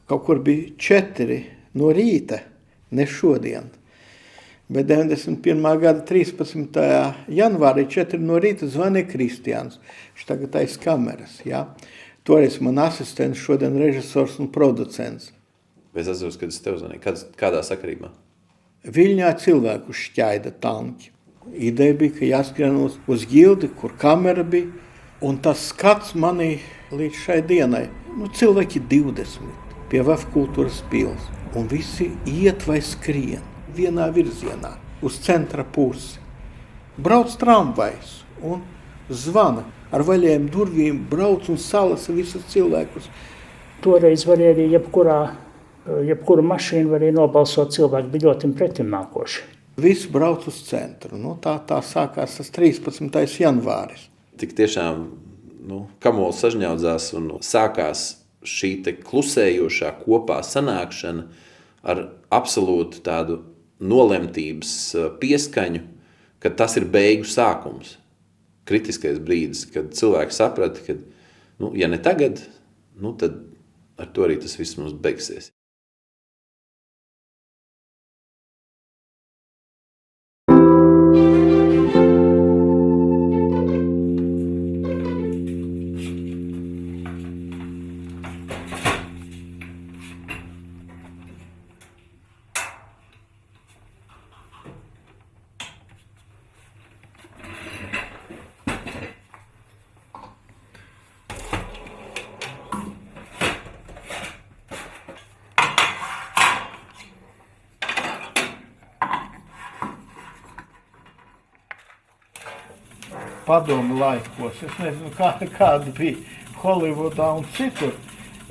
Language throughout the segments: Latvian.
Kaut kur bija 4 no rīta, ne šodien. Bet 91. gada 13. janvārī 4 no rīta zvanīja Kristiāns. Viņš tagad aiz kameras, jā. Toreiz man asistents, šodien režisors un producents. Es atceros, kad es tev zvanīju. Kādā sakarībā? Viļņā cilvēku šķaida tanki. Ideja bija, ka jāskrien uz Gildi, kur kamera bija. Un tas skats manī līdz šai dienai. Cilvēki 20 pie VF kultūras pils. Un visi iet vai skrien vienā virzienā, uz centra pusi. Brauc tramvajs un zvana ar vaļējiem durvīm, brauc un salasa visus cilvēkus. Toreiz varēja arī jebkuru mašīnu varēja nobalsot, cilvēki bija ļoti pretimnākoši. Visi brauc uz centru. Tā sākās tas 13. janvāris. Tik tiešām kamols sažņaudzās un sākās šī te klusējošā kopā sanākšana ar absolūtu tādu nolemtības pieskaņu, ka tas ir beigu sākums. Kritiskais brīdis, kad cilvēki saprata, ka, ja ne tagad, tad ar to arī tas viss mums beigsies. Padomu laikos. Es nezinu, kāda bija Holivudā un citur.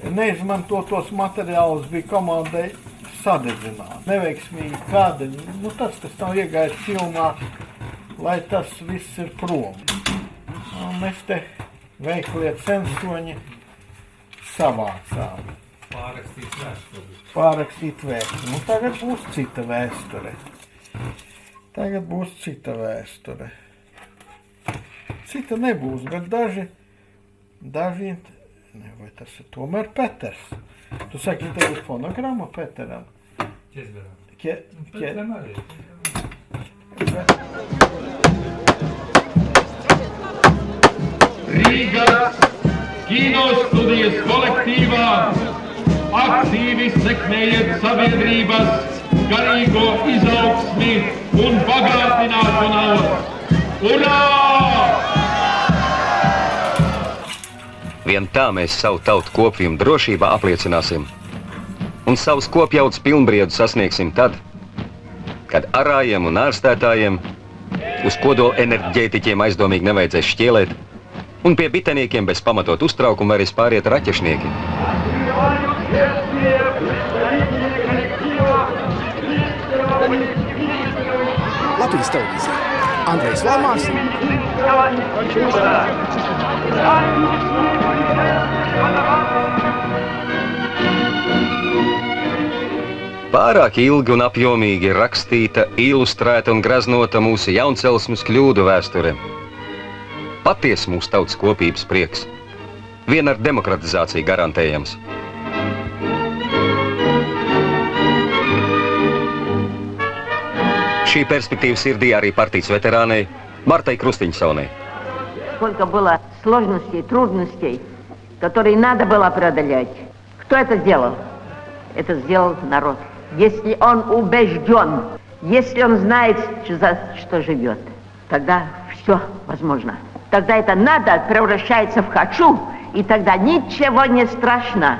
Neizmantotos materiālus bija komandai sadedzināt. Neveiksmīgi kādeņi. Tas, kas nav iegājis filmā, lai tas viss ir prom. Un mēs te veiklie censoņi savācām. Pārrakstīt vēsturi. Tagad būs cita vēsture. Cita nebūs, bet daži, vai tas ir tomēr Peters. Tu saki, tev ir fonogramma Peteram? Peteram arī. Rīgas kinostudijas kolektīvā aktīvi sekmējiet sabiedrības garīgo izaugsmi un bagātināšanos. Urā! Vien tā mēs savu tautu kopījumu drošībā apliecināsim un savus kopjautas pilnbriedu sasniegsim tad, kad arājiem un ārstētājiem uz kodola enerģētiķiem aizdomīgi nevajadzēs šķielēt un pie biteniekiem bez pamatot uztraukumu varēs pāriet raķešnieki. Latvijas televīzija. Andrejs Lamārs. Pārāk ilgi un apjomīgi ir rakstīta, ilustrēta un graznota mūsu jauncelsmes kļūdu vēsture. Paties mūsu tautas kopības prieks. Vien ar demokratizāciju garantējams. Šī перспектива sirdī arī partijas ветераней Марtai Крустинцовой. Сколько было сложностей, трудностей, которые надо было преодолеть. Кто это сделал? Это сделал народ. Если он убежден, если он знает, за что живет, тогда все возможно. Тогда это надо превращается в хочу, и тогда ничего не страшно.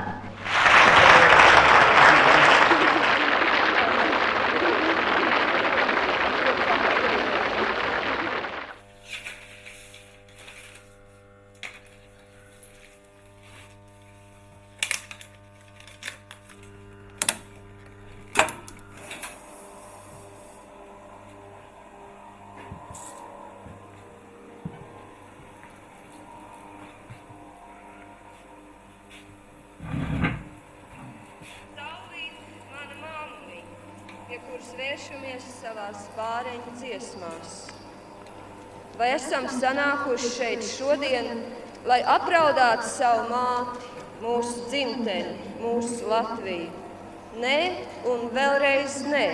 Vēršamies savās pāreņu dziesmās. Vai esam sanākuši šeit šodien, lai apraudātu savu māti, mūsu dzimteni? mūsu Latviju. Nē un vēlreiz nē.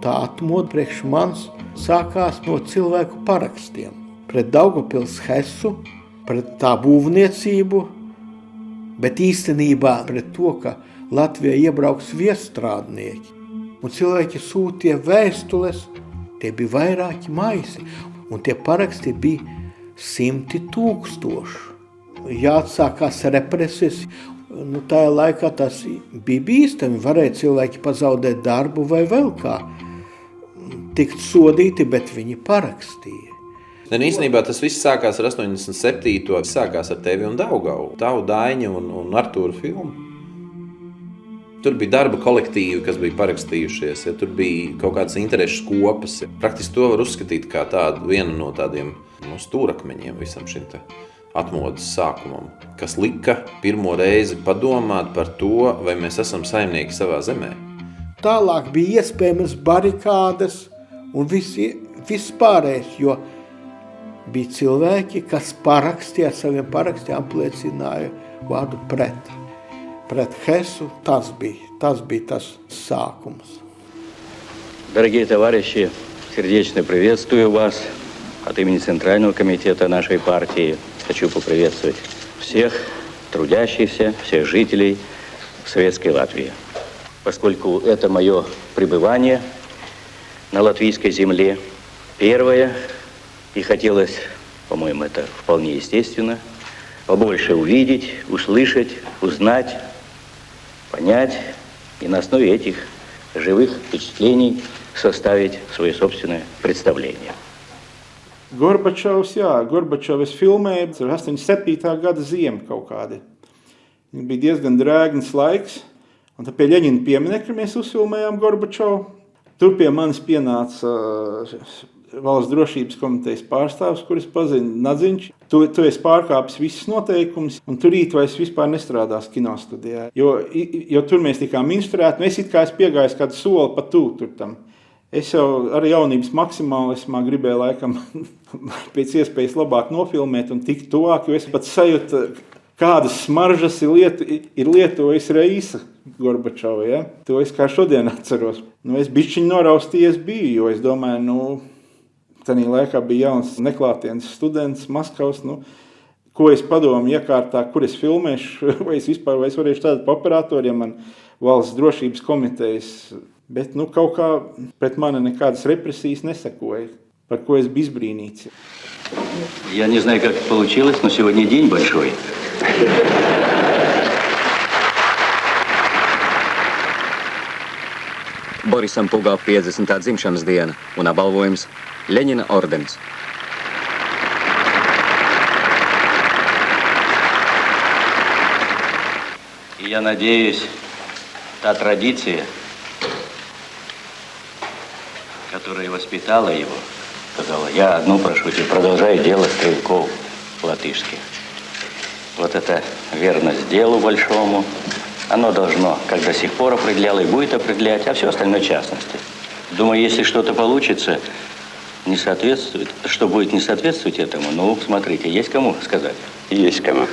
Tā atmoda priekš manis sākās no cilvēku parakstiem. Pret Daugavpils Hesu, pret tā būvniecību, bet īstenībā pret to, ka Latvijā iebrauks viestrādnieki. Un cilvēki sūtīja vēstules, tie bija vairāki maisi, un tie paraksti bija 100 000. Jāatsākās represijas. Tajā laikā tas bija bīstami, varēja cilvēki pazaudēt darbu vai vēl kā. Tikt sodīti, bet viņi parakstīja. Īstenībā tas viss sākās ar 87. Sākās ar Tevi un Daugavu. Tavu, Daiņu un Artūru filmu. Tur bija darba kolektīvi, kas bija parakstījušies. Ja, tur bija kaut kādas interešu kopas. Ja. Praktiski to var uzskatīt kā vienu no tādiem stūrakmeņiem visam šim te atmodas sākumam, kas lika pirmo reizi padomāt par to, vai mēs esam saimnieki savā zemē. Tālāk bija iespējamas barikādes un viss pārējais, jo bija cilvēki, kas parakstīja ar saviem parakstiem, apliecināja vārdu pret. Pret Хесу tas bija tas sākums. Дорогие товарищи, сердечно приветствую вас от имени Центрального комитета нашей партии. Хочу поприветствовать всех трудящихся, всех жителей Советской Латвии. Поскольку это мое пребывание на латвийской земле первое, и хотелось, по-моему, это вполне естественно, побольше увидеть, услышать, узнать, понять и на основе этих живых впечатлений составить свое собственное представление. Gorbačovs, Gorbačovs filmēja 87. gada ziema kaut kādi. Viņa bija diezgan drēgns laiks, un tad pie Ļeņina pieminekļa mēs uzfilmējām Gorbačovu. Tur pie manis pienāca Valsts drošības komitejas pārstāvs, kuris pazina Nadziņš. Tu esi pārkāpis visas noteikumus, un turīt vairs vispār nestrādās kinostudijā. Jo tur mēs tikām instruēti, un es piegājis kādu soli pa tur tam. Es jau ar jaunības maksimālismā gribēju laikam pēc iespējas labāk nofilmēt un tikt tuvāk, jo es pat sajūtu, kādas smaržas ir lietojis Reisa Gorbačova. Ja? To es kā šodien atceros. Es bišķiņ noraustījies biju, jo es domāju, tanī laikā bija jauns neklātienes students Maskavas, ko es padomu iekārtā, kur es filmēšu, vai es varēšu tādu pa operatoriem, man Valsts drošības komitejas. Bet kaut kā pret mani nekādas represijas nesekoja, par ko es biju izbrīnīts. Я не знаю, как получилось, но сегодня день большой. Borisam Pugau 50. dzimšanas diena un apbalvojums Ļeņina ordenis. Я надеюсь, та традиция, которая воспитала его, сказала, я одну прошу тебя, продолжай дело стрелков латышских. Вот это верность делу большому, оно должно, как до сих пор определяло и будет определять, а все остальное в частности. Думаю, если что-то получится, не соответствует, что будет не соответствовать этому, смотрите, есть кому сказать? Есть кому.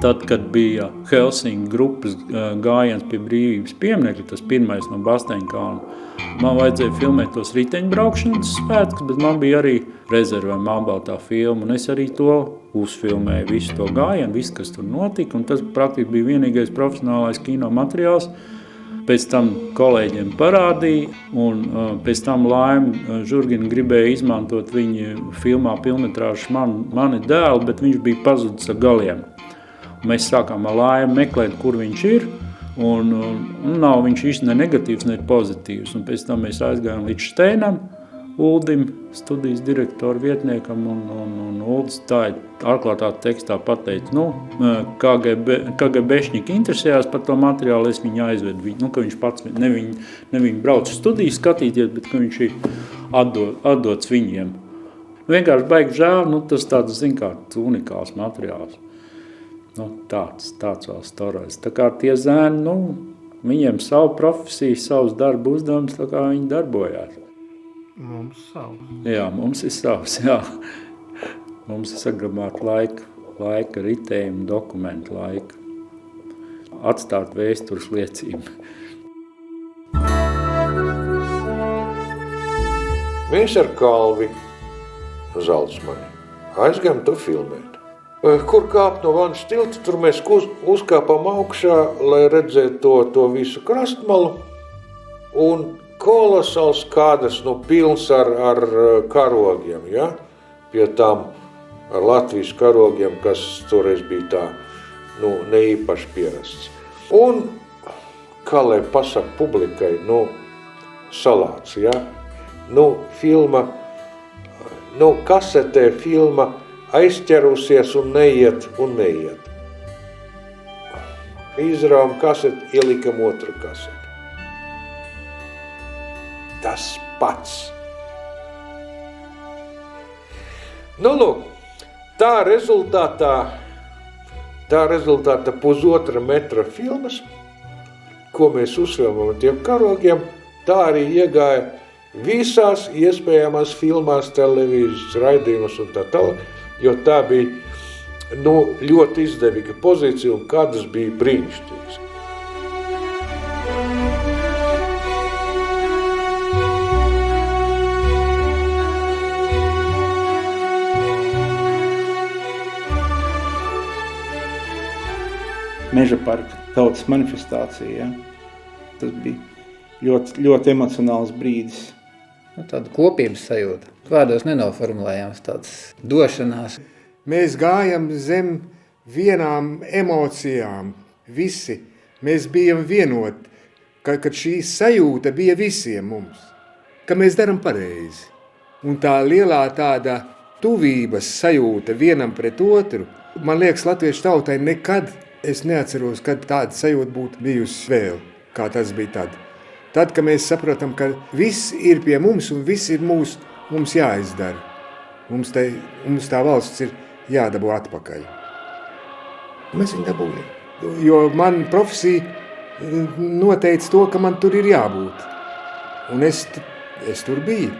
Tad, kad bija Helsinku grupas gājiens pie brīvības pieminekļa, tas pirmais no Basteņkalna, man vajadzēja filmēt tos riteņbraukšanas svētkus, bet man bija arī rezervē Melnbaltā filma, un es arī to uzfilmēju, visu to gājienu, visu, kas tur notika, un tas praktiski bija vienīgais profesionālais kino materiāls. Pēc tam kolēģiem parādīja, un pēc tam Laima Žurgina gribēja izmantot viņa filmā pilnmetrāžu mani dēlu, bet viņš bija pazudis ar galiem. Mēs sākām ar Laimu meklēt, kur viņš ir, un nav viņš īsti ne negatīvs, ne pozitīvs. Un pēc tam mēs aizgājām līdz Šteinam, Uldim, studijas direktora vietniekam, un Uldis tā ir atklātā tekstā pateica, KGBšņiki interesējās par to materiālu, es viņu aizvedu, ka viņš pats ne viņu brauc uz studiju skatīties, bet ka viņš ir atdots viņiem. Vienkārši baigi žēl, tas tāds, unikāls materiāls. Tāds vēl storājas. Tā kā tie zēni, viņiem savu profesiju, savus darbu uzdevumus, tā kā viņi darbojās. Mums savs. Jā, mums ir savs, jā. Mums ir saglabāt laika ritējumu, dokumentu laiku. Atstāt vēstures liecību. Mēs ar Kalvi Zaldzmani aizgājām to filmēt. Kur kāpt no Vannas tilta, tur mēs uzkāpām augšā, lai redzētu to visu krastmalu. Un kolosāls kādas pilns ar karogiem, ja? Pie tām ar Latvijas karogiem, kas toreiz bija tā, neīpaši pierasts. Un, kā lai pasaka publikai, salāts, ja? Filma, kasetē filma aizķerusies un neiet. Izrāvam kaseti, ielikam otru kaseti. Tas pats. Lūk, tā rezultātā 1,5 metra filmas, ko mēs uzfilmām ar tiem karogiem, tā arī iegāja visās iespējamās filmās, televīzijas raidījumos un tā tālāk, jo tā bija ļoti izdevīga pozīcija un kādas bija brīnišķīgas. Meža parka tautas manifestācija. Ja? Tas bija ļoti, ļoti emocionāls brīdis. Tāda kopības sajūta. Vārdos nenoformulējams tāds došanās. Mēs gājam zem vienām emocijām, visi. Mēs bijām vienoti, kad šī sajūta bija visiem mums, ka mēs daram pareizi. Un tā lielā tāda tuvības sajūta vienam pret otru, man liekas, latviešu tautai nekad, es neatceros, kad tāda sajūta būtu bijusi vēl, kā tas bija tad. Tad, kad mēs saprotam, ka viss ir pie mums un viss ir mums jāizdara. Mums tā valsts ir jādabū atpakaļ. Mēs viņu dabūjam. Jo man profesija noteica to, ka man tur ir jābūt. Un es tur biju.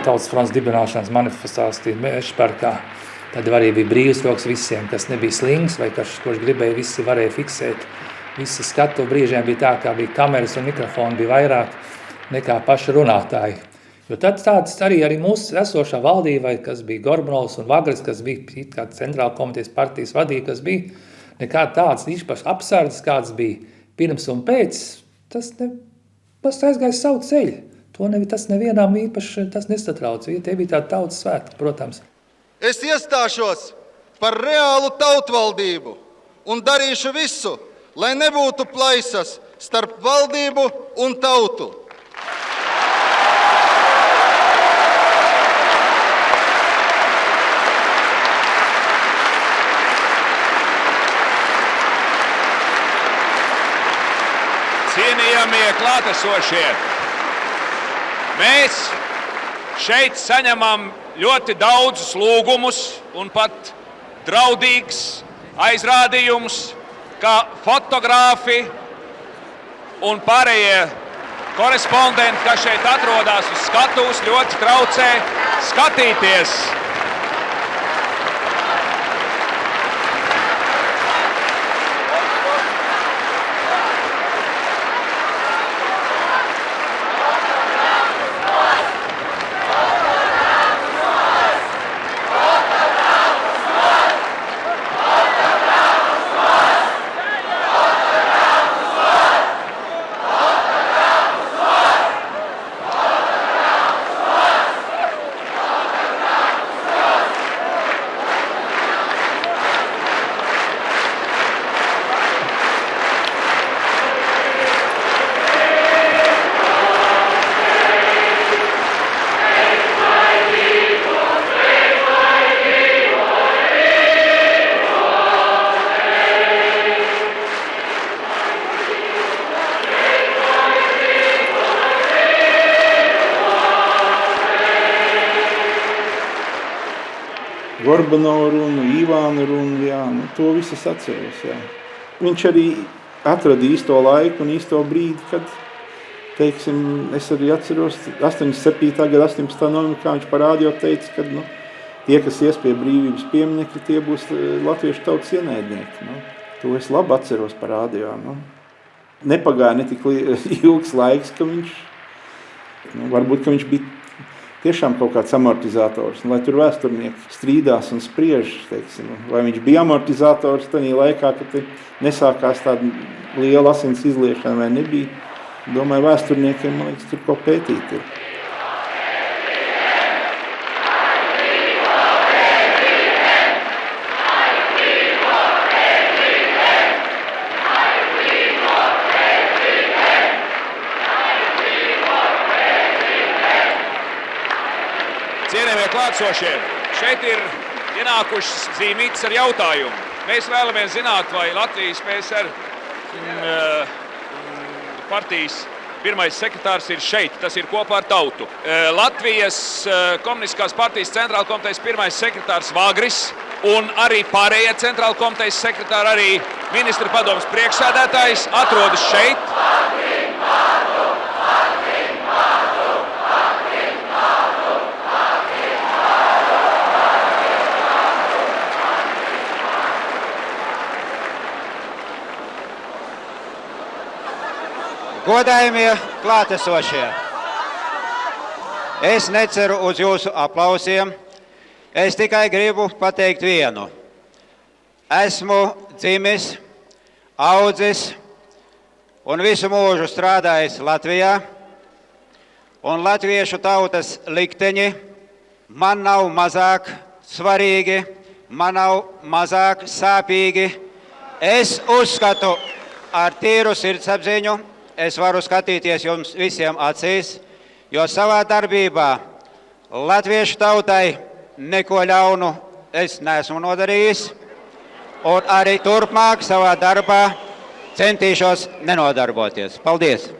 Tautas fronts dibināšanas manifestācija Meža parkā. Tad arī bija brīvs roks visiem, kas nebija slings vai kurš gribēja, visi varēja fiksēt. Visi skatu brīžiem bija tā, kā bija kameras un mikrofoni bija vairāk nekā paši runātāji. Jo tad tāds arī mūsu esošā valdība, kas bija Gorbunovs un Vagris, kas bija kā centrāla komitejas partijas vadība, kas bija, nekā tāds īpašs apsardzes, kāds bija pirms un pēc, tas aizgāja savu ceļu. Tas nevienām īpaši tas nesatrauc. Tie bija tādi tautas svētki, protams. Es iestāšos par reālu tautvaldību un darīšu visu, lai nebūtu plaisas starp valdību un tautu. Cienījamie klātesošie, mēs šeit saņemam ļoti daudzus lūgumus un pat draudīgs aizrādījums, ka fotogrāfi un pārējie korespondenti, kas šeit atrodas uz skatuves, ļoti traucē skatīties. Gorbanovu runu, Ivānu runu, jā, to visu es atceros, jā. Viņš arī atrada īsto laiku un īsto brīdi, kad, teiksim, es arī atceros 87. gada 18. novembrī, kā viņš par rādio teica, kad, tie, kas ies pie brīvības pieminekļa, tie būs latviešu tautas ienaidnieki, To es labi atceros par rādio, Nepagāja ne tik ilgs laiks, ka viņš, varbūt, ka viņš bija tiešām kaut kāds amortizators, lai tur vēsturnieki strīdās un spriež, teiksim, vai viņš bija amortizators tajā laikā, kad nesākās tāda liela asins izliešana vai nebija. Domāju, vēsturniekiem, man liekas, tur ko pētīt ir. Cienījamie klātsošie, šeit ir ienākušas zīmītes ar jautājumu. Mēs vēlamies zināt, vai Latvijas PSR partijas pirmais sekretārs ir šeit, tas ir kopā ar tautu. Latvijas komunistiskās partijas centrāla komitejas pirmais sekretārs Vāgris un arī pārējie centrāla komitejas sekretāri, arī ministra padomes priekšsēdētājs atrodas šeit. Godājamie klātesošie, es neceru uz jūsu aplausiem, es tikai gribu pateikt vienu. Esmu dzimis, audzis un visu mūžu strādājis Latvijā, un latviešu tautas likteņi man nav mazāk svarīgi, man nav mazāk sāpīgi. Es uzskatu ar tīru sirdsapziņu, es varu skatīties jums visiem acīs, jo savā darbībā latviešu tautai neko ļaunu es neesmu nodarījis, un arī turpmāk savā darbā centīšos nenodarboties. Paldies!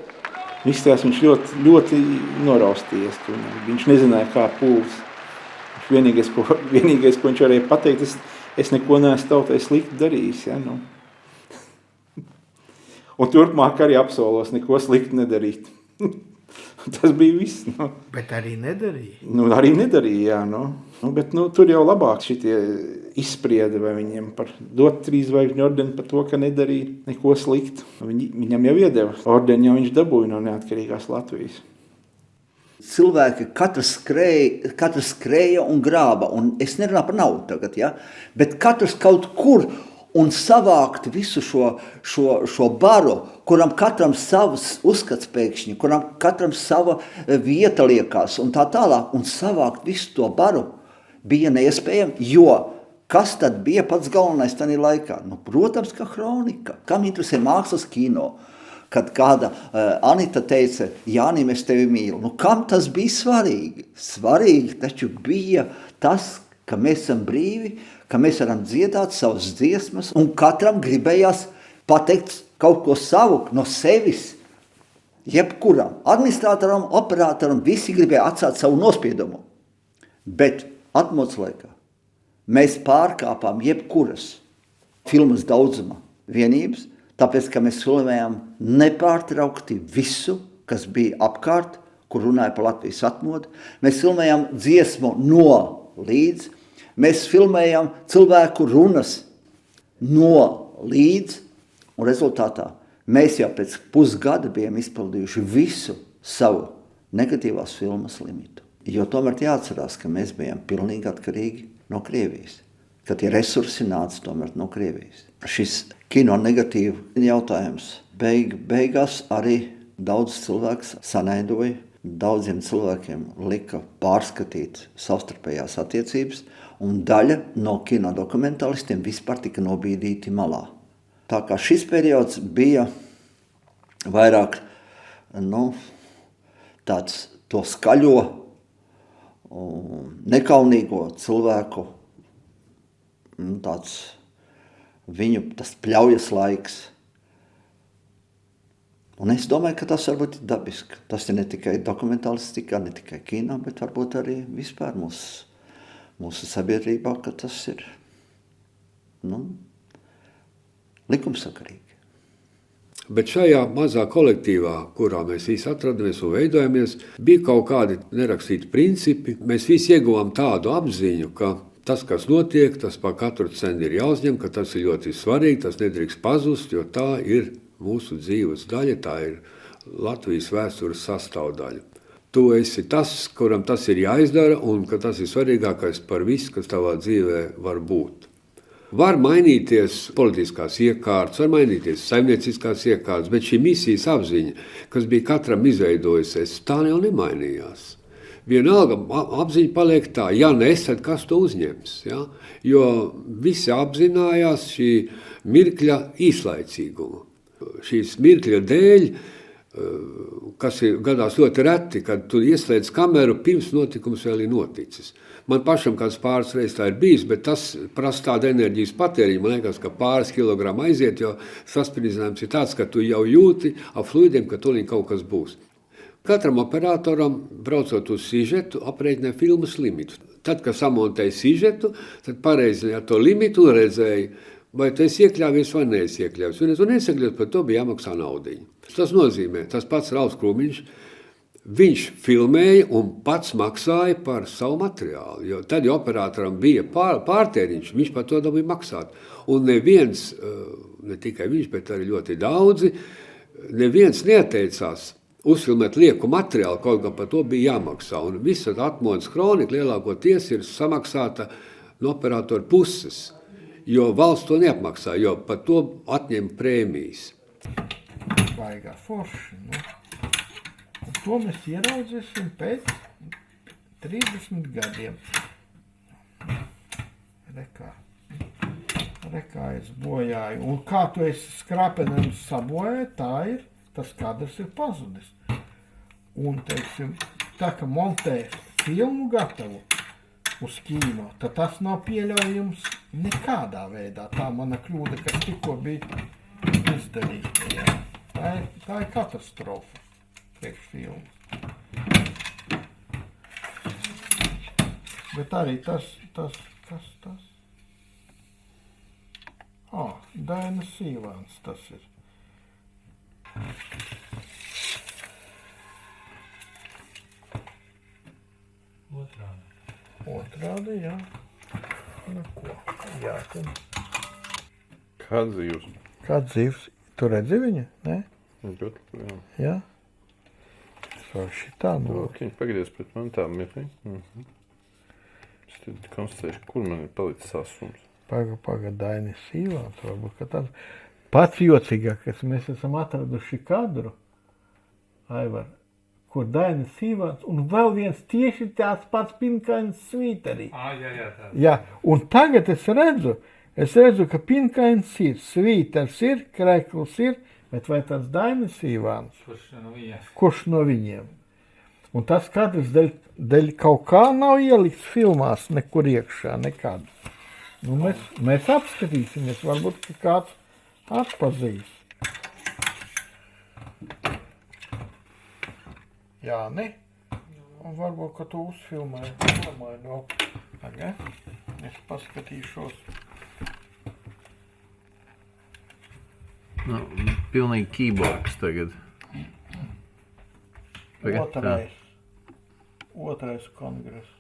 Izstās viņš ļoti noraustījies. Viņš nezināja, kā pūls. Vienīgais, ko viņš varēja pateikt, es neko neesmu tautai slikti darījis. Ja, Un turpmāk arī apsolos neko slikti nedarīt. Tas bija viss. Bet arī nedarīja. Arī nedarīja, jā. Bet tur jau labāk šitie izsprieda, vai viņiem par dot 3 zvaigžņu ordeni par to, ka nedarīja neko sliktu. Viņam jau iedeva ordeni, jau viņš dabūja no neatkarīgās Latvijas. Cilvēki katrs skrēja un grāba, un es nerunāju par naudu tagad, ja? Bet katrs kaut kur, un savākt visu šo baru, kuram katram savs uzskats pēkšņi, kuram katram sava vieta liekas un tā tālāk, un savākt visu to baru bija neiespējami, jo kas tad bija pats galvenais tajā laikā? Nu, protams, ka kronika. Kam interesē mākslas kino? Kad kāda Anita teica, Jānim, es tevi mīlu. Nu, kam tas bija svarīgi? Svarīgi taču bija tas, ka mēs esam brīvi, ka mēs varam dziedāt savas dziesmas, un katram gribējās pateikt kaut ko savu no sevis. Jebkuram, administratoram, operatoram, visi gribēja atstāt savu nospiedumu. Bet atmodas laikā mēs pārkāpām jebkuras filmas daudzuma vienības, tāpēc, ka mēs filmējām nepārtraukti visu, kas bija apkārt, kur runāja par Latvijas atmodu. Mēs filmējām dziesmu no līdz. Mēs filmējām cilvēku runas no līdz. Un rezultātā mēs jau pēc pusgada bijām izpildījuši visu savu negatīvās filmas limitu. Jo tomēr jāatcerās, ka mēs bijām pilnīgi atkarīgi no Krievijas. Ka tie resursi nāca tomēr no Krievijas. Šis kino negatīvu jautājums beigās arī daudz cilvēks sanaidoja, daudziem cilvēkiem lika pārskatīt savstarpējās attiecības, un daļa no kino dokumentālistiem vispār tika nobīdīti malā. Tā kā šis periods bija vairāk, tāds to skaļo, nekaunīgo cilvēku, tāds viņu tas pļaujas laiks. Un es domāju, ka tas varbūt ir dabiski. Tas ir ne tikai dokumentālistika, ne tikai kino, bet varbūt arī vispār mūsu sabiedrībā, ka tas ir likumsakarīgi. Bet šajā mazā kolektīvā, kurā mēs visi atradamies un veidojamies, bija kaut kādi nerakstīti principi. Mēs visi ieguvām tādu apziņu, ka tas, kas notiek, tas par katru cenu ir jāuzņem, ka tas ir ļoti svarīgi, tas nedrīkst pazust, jo tā ir mūsu dzīves daļa, tā ir Latvijas vēstures sastāvdaļa. Tu esi tas, kuram tas ir jāizdara, un ka tas ir svarīgākais par visu, kas tavā dzīvē var būt. Var mainīties politiskās iekārtas, var mainīties saimnieciskās iekārtas, bet šī misijas apziņa, kas bija katram izveidojusies, tā jau nemainījās. Vienalga apziņa paliek tā, ja nes, tad kas to uzņems? Ja? Jo visi apzinājās šī mirkļa īslaicīgumu. Šīs mirkļa dēļ, kas ir gadās ļoti reti, kad tu ieslēdz kameru, pirms notikums vēl ir noticis. Man pašam kāds pāris reizes tā ir bijis, bet tas prasa tādu enerģijas patēriņu. Man liekas, ka pāris kilogramu aiziet, jo sasprinzinājums ir tāds, ka tu jau jūti ap fluidiem, ka tūlīt kaut kas būs. Katram operatoram, braucot uz sižetu, aprēķināja filmas limitu. Tad, kad samontēja sižetu, tad pareizināja to limitu un redzēja, vai tu esi iekļāvies vai neesi iekļāvies. Un, ja tu nesiekļāvies, par to bija jāmaksā naudiņu. Tas nozīmē, tas pats Rauls Krūmiņš, viņš filmēja un pats maksāja par savu materiālu. Jo tad, ja operatoram bija pārtēriņš, viņš par to dabūja maksāt. Un neviens, ne tikai viņš, bet arī ļoti daudzi, neviens neatteicās uzfilmēt lieku materiālu, kaut gan par to bija jāmaksā. Un visa atmodas kronika lielākoties ir samaksāta no operatora puses, jo valsts to neapmaksā, jo par to atņem prēmijas. Baigā forši, Un to mēs ieraudzēsim pēc 30 gadiem. Rekā es bojāju. Un kā tu esi skrapenam sabojāji, tā ir, tas kadrs ir pazudis. Un, teiksim, tā kā montē filmu gatavu uz kino, tad tas nav pieļaujams nekādā veidā. Tā mana kļūda, kas tikko bija izdarīta. Jā. Tā ir katastrofa. Priekšfilmas. Bet arī tas. Dainas Sīvāns tas ir. Otrādi, jā. Nu ko, jātim. Kāds dzīvs? Kāds dzīvs? Tu redzi viņa, ne? Jā. Jā? Šitā Viņš pagadies pret man tā mirkli. Es tad konstatēšu, kur man ir palicis asums. Dainis Ivāns, varbūt, ka tas pats jocīgākais. Mēs esam atraduši kadru, Aivar, kur Dainis Ivāns un vēl viens tieši tāds pats Pinkainis svīterī. Jā, un tagad es redzu, ka Pinkains ir, svīters ir, krekls ir, bet vai tas Dainis Ivāns? Kurš no viņiem? Un tas kadrs dēļ kaut kā nav ielikts filmās nekur iekšā, nekad. Nu, mēs apskatīsimies, varbūt, ka kāds atpazīs. Jā, ne? Un varbūt, ka tu uzfilmēji. No. Tagad es paskatīšos. Nu, pilnīgi keyboards tagad. Otrais kongress.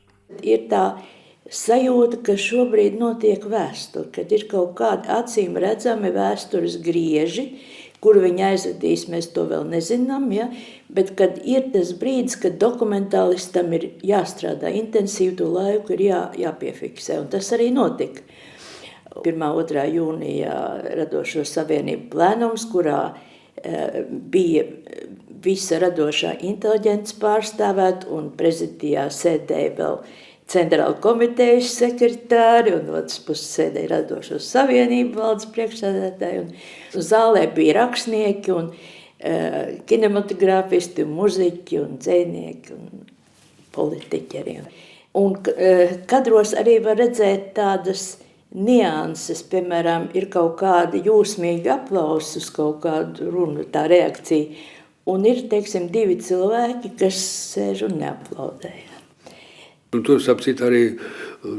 Ir tā sajūta, ka šobrīd notiek vēsture, kad ir kaut kādi acīm redzami vēstures grieži, kuru viņi aizvedīs, mēs to vēl nezinām, ja? Bet kad ir tas brīdis, kad dokumentālistam ir jāstrādā intensīvi, to laiku ir jāpiefiksē, un tas arī notika. 1.2. jūnijā Radošo savienību plēnums, kurā bija visa radošā inteliģents pārstāvēt, un prezidijā sēdēja vēl centrāla komitejas sekretāri, un otrs puses sēdēja Radošo savienību valdes priekšsēdētāji, un zālē bija rakstnieki, un kinematogrāfisti, un muziķi, un dzejnieki, un politiķi arī. Un kadros arī var redzēt tādas nianses, piemēram, ir kaut kāda jūsmīga aplausa uz kaut kādu runu, tā reakcija, un ir, teiksim, 2 cilvēki, kas sēž un neaplaudēja. Un tur, sapcīt, arī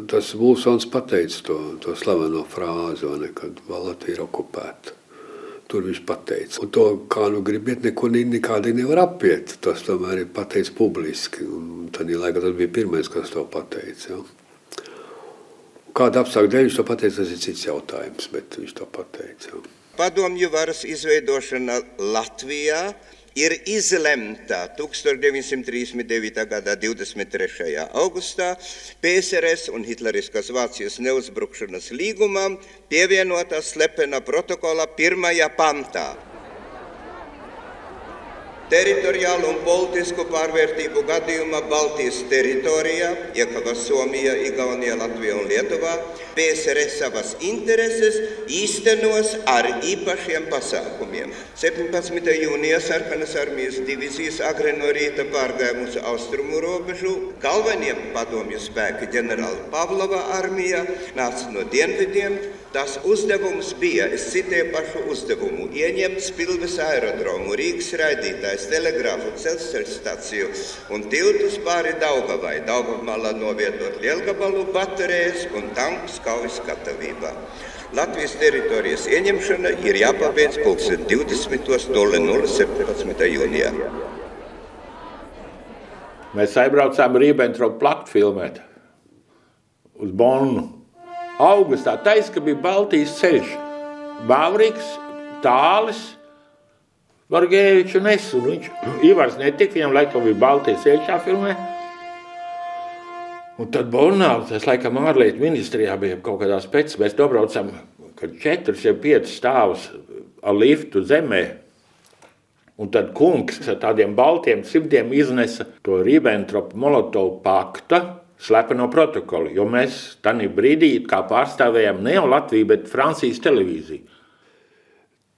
tas Vulsons pateica to slaveno frāzi, kad Latvija ir okupēta. Tur viņš pateica. Un to, kā nu gribiet, nekādi nevar apiet. Tas tomēr ir pateicis publiski. Un tad laikā tas bija pirmais, kas to pateica. Ja. Kāda apstākļa dēļ viņš to pateica, tas ir cits jautājums, bet viņš to pateica. Ja. Padomju varas izveidošana Latvijā ir izlemta 1939. gada 23. augustā PSRS un Hitleriskās Vācijas neuzbrukšanas līgumam pievienotā slepena protokola 1. pantā. Teritoriālu un politisku pārvērtību gadījumā Baltijas teritorijā, iekavas Somija, Igaunija, Latvija un Lietuvā, PSRS savas intereses īstenos ar īpašiem pasākumiem. 17. jūnijā Sarkanas armijas divīzijas agri no rīta pārgāja mūsu austrumu robežu. Galvenie padomju spēki ģenerāla Pavlova armija nāca no dienvidiem. Tas uzdevums bija, es citēju pašu uzdevumu, ieņemt Spilves aerodromu, Rīgas raidītājs, telegrāfu, dzelzceļa staciju un tiltus pāri Daugavai. Daugavmalā novietot lielgabalu baterijas un tankus kaujas gatavībā. Latvijas teritorijas ieņemšana ir jāpabeidz 20:00 17. jūnijā. Mēs aizbraucām Ribbentropa plaktu filmēt uz Bonnu. Augustā taisa, ka bija Baltijas ceļš. Bāvrīks, Tālis, Margēvičs un es. Un viņš Ivars netika, viņam laikam bija Baltijas ceļš jāfilmē. Un tad Bonnā, tas laikam ārlietu ministrijā bija kaut kādā spēc. Mēs nobraucam, kad 4 vai 5 stāvus ar liftu zemē. Un tad kungs ar tādiem baltiem sirdiem iznesa to Ribbentropa-Molotovu pakta slepeno protokolu, jo mēs tādā brīdī kā pārstāvējām ne jau Latviju, bet Francijas televīziju.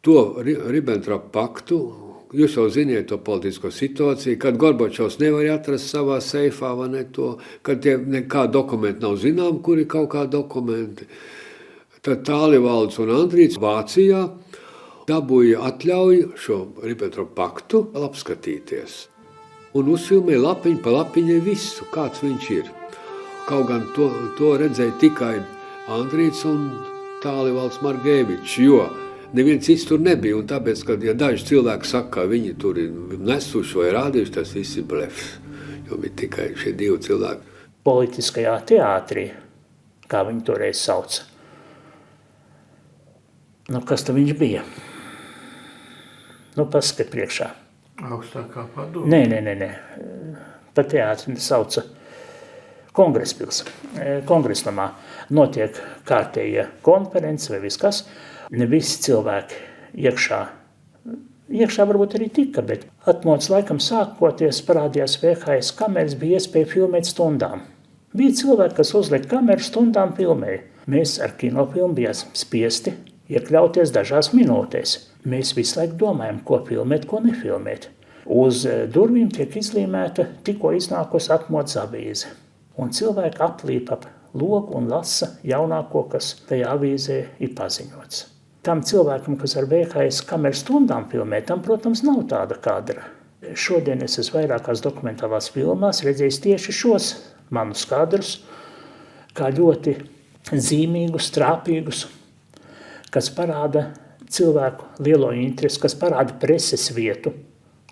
To Ribbentropa paktu, jūs jau ziniet to politisko situāciju, kad Gorbačovs nevarēja atrast savā seifā, vai ne to, kad tie nekā dokumenti nav zinām, kur ir kaut kā dokumenti. Tad Tālivalds un Andrīts Vācijā dabūja atļauju šo Ribbentropa paktu apskatīties. Un uzfilmēja lapiņu pa lapiņai visu, kāds viņš ir. Kaut gan to redzēja tikai Andrīts un Tālivalds Margēvičs, jo neviens cits tur nebija. Un tāpēc, kad ja daži cilvēki saka, ka viņi tur ir nesuši vai rādījuši, tas viss ir blefs. Jo bija tikai šie 2 cilvēki. Politiskajā teātrī, kā viņi toreiz sauca. Nu, kas tad viņš bija? Nu, paskat priekšā. Augstākā padome? Nē. Pa teātri sauca. Kongresnamā notiek kārtējie konferences vai viskas. Ne visi cilvēki iekšā varbūt arī tika, bet atmodas laikam sākoties parādījās VHS kameras, bija iespēja filmēt stundām. Bija cilvēki, kas uzlika kameru stundām filmēja. Mēs ar kinofilmu bijām spiesti iekļauties dažās minūtēs. Mēs visu laiku domājam, ko filmēt, ko nefilmēt. Uz durvīm tiek izlīmēta tikko iznākusi atmodas avīze. Un cilvēki aplīp ap logu un lasa jaunāko, kas tajā avīzē ir paziņots. Tam cilvēkam, kas ar VHS kameru stundām filmē, tam, protams, nav tāda kadra. Šodien es esmu vairākās dokumentālās filmās redzējis tieši šos manus kadrus, kā ļoti zīmīgus, trāpīgus, kas parāda cilvēku lielo interesi, kas parāda preses vietu,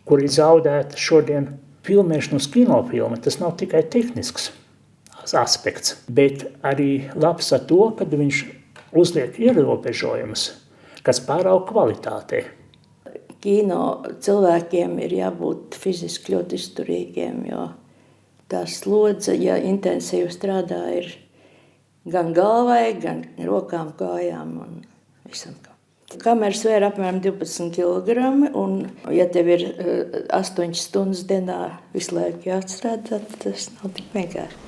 kur ir zaudēta šodien filmēšana uz kinofilma. Tas nav tikai tehnisks aspekts, bet arī labs ar to, kad viņš uzliek ierobežojumus, kas pārauga kvalitātē. Kino cilvēkiem ir jābūt fiziski ļoti izturīgiem, jo tā slodze, ja intensīvi strādā, ir gan galvai, gan rokām, kājām un visam. Kamera svēra apmēram 12 kg, un ja tev ir 8 stundas dienā visu laiku jāatstrādā, tad tas nav tik vienkārši.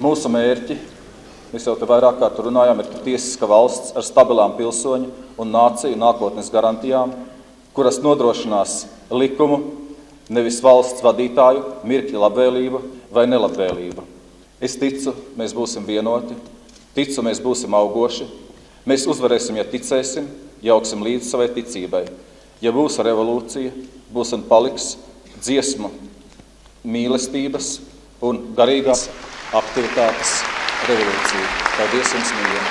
Mūsu mērķi, mēs jau te vairāk kārt runājām, ir tiesiska valsts ar stabilām pilsoņu un nāciju nākotnes garantijām, kuras nodrošinās likumu, nevis valsts vadītāju, mirkļa labvēlību vai nelabvēlību. Es ticu, mēs būsim vienoti, ticu, mēs būsim augoši, mēs uzvarēsim, ja ticēsim, ja augsim līdz savai ticībai. Ja būs revolūcija, būs un paliks dziesmu, mīlestības un garīgās aktivitātes revolūcija. Paldies jums, mīļie!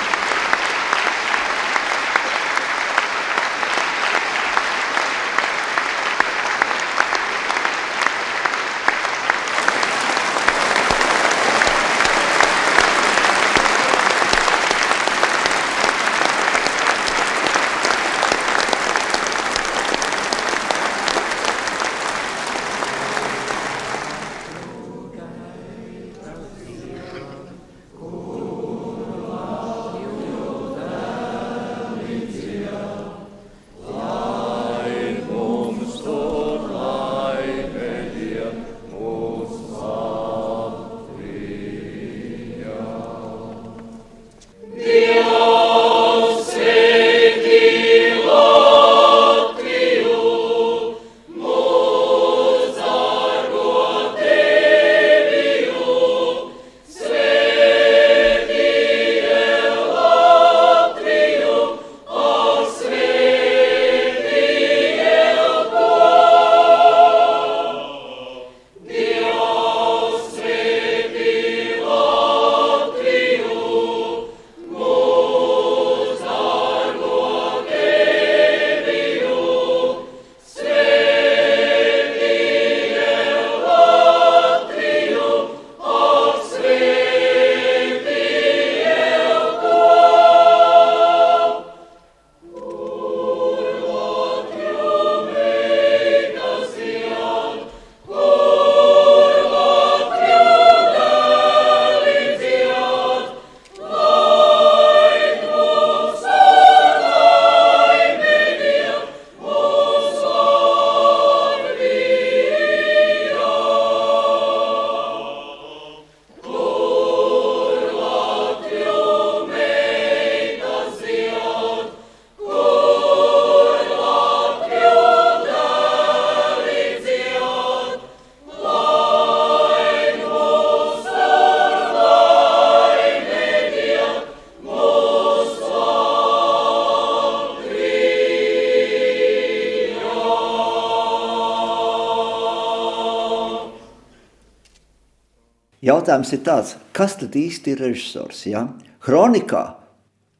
Jautājums ir tāds, kas tad īsti ir režisors? Ja? Kronikā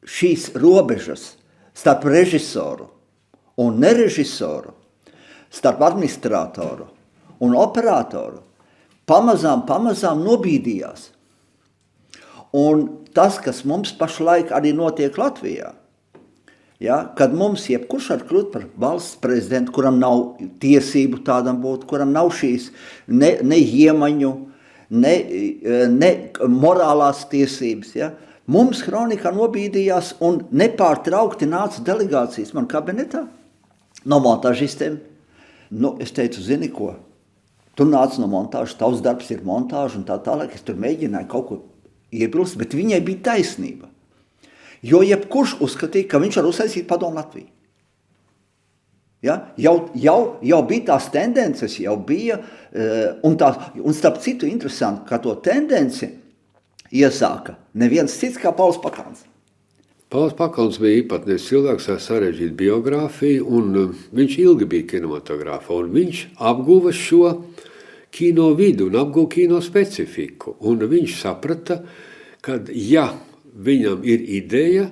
šīs robežas starp režisoru un nerežisoru, starp administratoru un operatoru pamazām nobīdījās. Un tas, kas mums pašlaik arī notiek Latvijā, ja, kad mums jebkurš var kļūt par valsts prezidentu, kuram nav tiesību tādam būt, kuram nav šīs ne iemaņu, ne morālās tiesības. Ja. Mums kronikā nobīdījās un nepārtraukti nāca delegācijas man kabinetā no montāžistiem. Nu, es teicu, zini ko, tu nāc no montāžas, tavs darbs ir montāža un tā tālāk. Es tur mēģināju kaut ko iebilst, bet viņai bija taisnība. Jo jebkurš uzskatīja, ka viņš var uzsaistīt Padomu Latviju. Ja? Jau bija tās tendences, jau bija, un starp citu interesanti, ka to tendenci iesāka neviens cits kā Pauls Pakauns. Pauls Pakauns bija īpatnējs cilvēks ar sarežģītu biogrāfiju, un viņš ilgi bija kinematogrāfā, un viņš apguva šo kino vidu un apguva kino specifiku. Un viņš saprata, ka ja viņam ir ideja,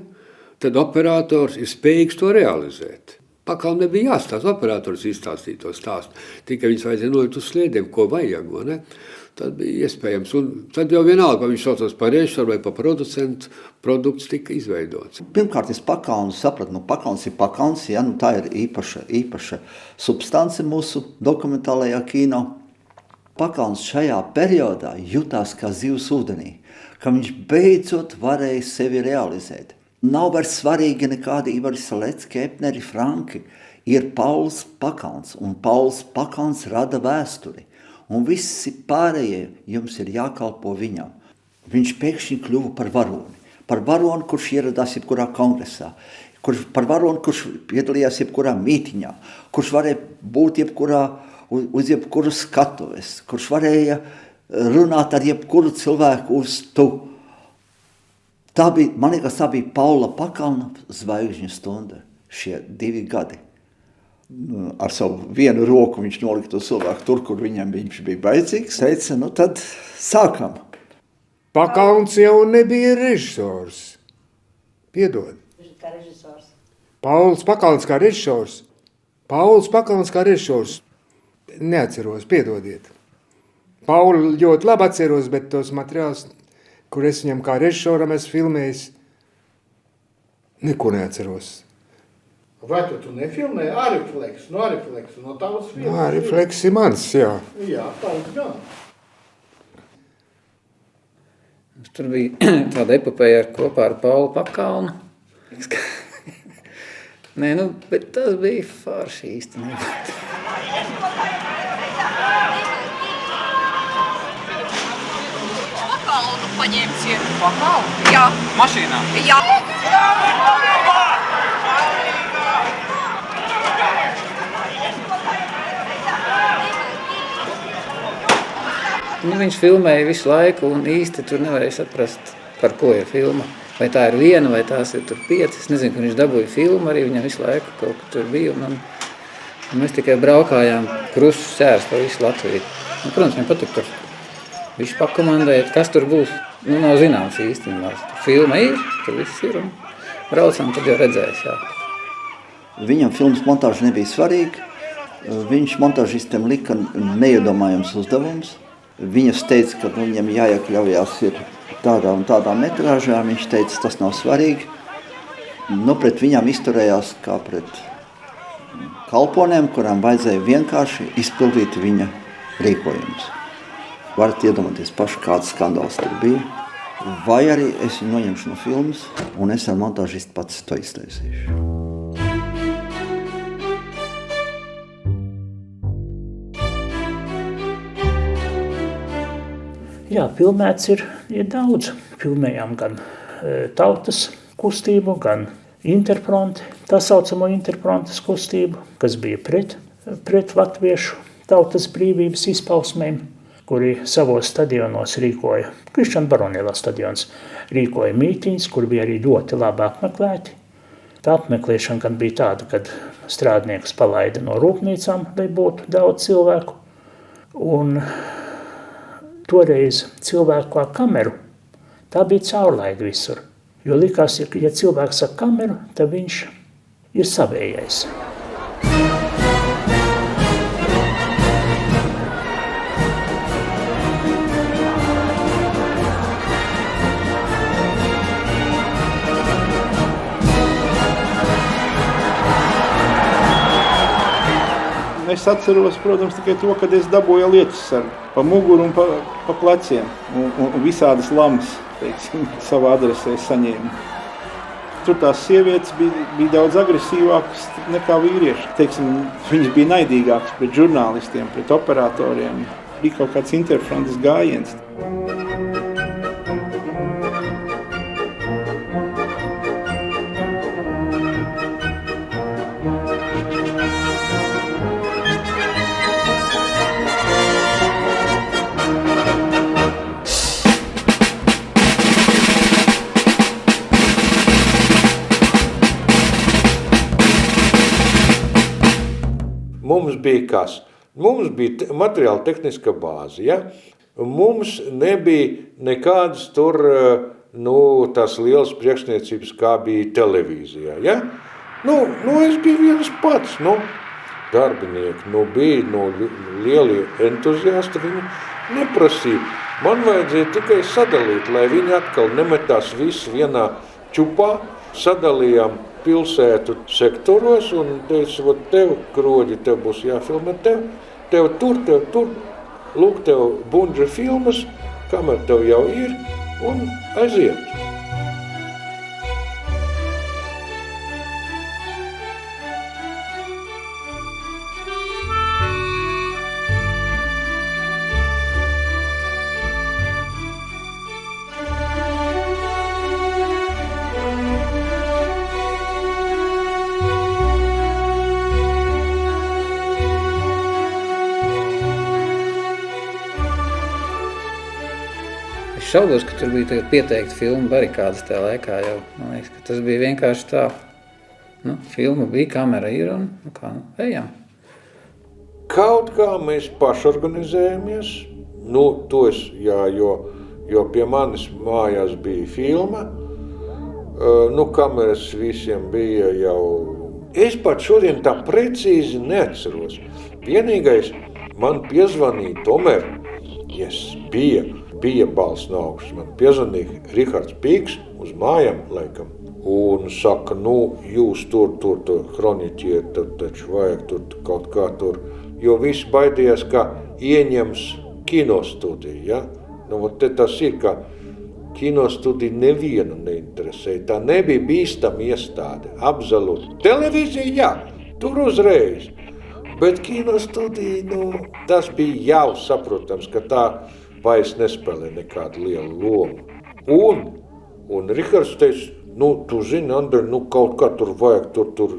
tad operators ir spējīgs to realizēt. Pakal nebija jāstāst, operators izstāstīja to stāstu, tikai viņus vajadzēja nolikt uz sliedēm, ko vajag, vai ne? Tad bija iespējams, un tad jau vienalga, vai viņš saucās par režisoru vai par producentu, produkts tika izveidots. Pirmkārt, es Pakauns sapratu, Pakauns ir Pakauns, ja, tā ir īpaša substance mūsu dokumentālajā kino. Pakauns šajā periodā jutās kā zivs ūdenī, ka viņš beidzot varēja sevi realizēt. Nav vairs svarīgi nekādi Ivari Salecki, Epneri, Franki. Ir Pauls Pakauns, un Pauls Pakauns rada vēsturi. Un visi pārējie jums ir jākalpo viņam. Viņš pēkšņi kļuva par varoni. Par varoni, kurš ieradās jebkurā kongresā. Par varoni, kurš piedalījās jebkurā mītiņā. Kurš varēja būt uz jebkuru skatuves. Kurš varēja runāt ar jebkuru cilvēku uz tu. Man liekas, tā bija Paula Pakauna zvaigžņu stunda šie 2 gadi. Ar savu vienu roku viņš nolika to cilvēku tur, kur viņš bija baidzīgs. Teica, nu tad sākam. Pakauns jau nebija režisors. Piedod. Kā režisors. Pauls Pakauns kā režisors. Pauls Pakauns kā režisors. Neatceros, piedodiet. Paulu ļoti labi atceros, bet tos materiālus, kur es viņam kā režisoram esmu filmējis, neko neatceros. Vai tu nefilmēji Arifleks no tavas filmas? Arifleks ir mans, jā. Jā, tavs gan. Tur bija tāda epopeja kopā ar Paulu Pakaunu. Nē, bet tas bija forši īstenībā. Pakaunu paņemsiet. Pakaunu? Jā. Mašīnā? Jā. Viņš filmēja visu laiku un īsti tur nevarēja saprast, par ko ir filma. Vai tā ir viena, vai tās ir tur 5. Es nezinu, ka viņš dabūja filmu, arī viņam visu laiku kaut kur tur bija. Un mēs tikai braukājām krustu sērs pa visu Latviju. Un, protams, viņam patīk tur visu pakomandēt, kas tur būs. Nav zināms īstenībā. Filma ir, tur viss ir un braucam, tad jau redzēs, jā. Viņam filmas montāža nebija svarīga. Viņš montāžistiem lika neiedomājams uzdevums. Viņas teica, ka viņam jāiekļaujās ir tādā un tādā metrāžā. Viņš teica, tas nav svarīgi. Pret viņām izturējās kā pret kalponiem, kurām vajadzēja vienkārši izpildīt viņa rīkojumus. Varat iedomāties paši, kāds skandāls tur bija. Vai arī es viņu noņemšu no filmas, un es ar montāžistu pats to iztaisīšu. Jā, filmēts ir daudz. Filmējām gan tautas kustību, gan interfronti, tā saucamo interfrontes kustību, kas bija pret latviešu tautas brīvības izpausmēm, kuri savos stadionos rīkoja, Krišķana Baronielā stadions rīkoja mītiņas, kur bija arī ļoti labi apmeklēti. Tā apmeklēšana gan bija tāda, kad strādniekus palaida no rūpnīcām, lai būtu daudz cilvēku. Un toreiz cilvēku kā kameru, tā bija caurlaida visur. Jo likās, ja cilvēks ar kameru, tad viņš ir savējais. Es atceros, protams, tikai to, kad es dabūju lietusargu pa muguru un pa pleciem. Un visādas lamas, teiksim, savā adresē saņēmu. Tur tās sievietes bija daudz agresīvākas nekā vīrieši. Teiksim, viņas bija naidīgākas pret žurnālistiem, pret operatoriem. Bija kaut kāds interfrontes gājiens. Mums bija kas? Mums bija materiāla tehniska bāze, ja? Mums nebija nekādas tur, tās lielas priekšniecības, kā bija televīzijā, ja? Es biju viens pats, darbinieki, bija lieli entuziasti, viņi neprasīja. Man vajadzēja tikai sadalīt, lai viņi atkal nemetās visu vienā čupā, sadalījām pilsētu sektoros un teica, tev, Kroģi, tev būs jāfilmē, tev tur, lūk, tev bundža filmas, kamēr tev jau ir, un aiziet. Šaubos, ka tur bija pieteikta filma Barikādas tajā laikā jau. Man liekas, ka tas bija vienkārši tā. Filma bija, kamera ir un ejam. Kaut kā mēs pašorganizējamies. Jo pie manis mājās bija filma. Kameras visiem bija jau... Es pat šodien tā precīzi neatceros. Vienīgais man piezvanīja tomēr, bija balss no augšas. Man piezvanīja Rihards Pīks uz mājām, laikam, un saka, jūs tur hroniķiet, taču vajag tur kaut kā tur, jo visi baidījās, ka ieņems kinostudiju, ja? Tas ir, ka kinostudija nevienu neinteresēja, tā nebija bīstama iestāde, absolūti. Televīzija, jā, tur uzreiz, bet kinostudija, tas bija jau saprotams, ka tā vairs nespēlē nekādu lielu lomu. Un Rihards teica, tu zini, Andrej, kaut kā tur vajag tur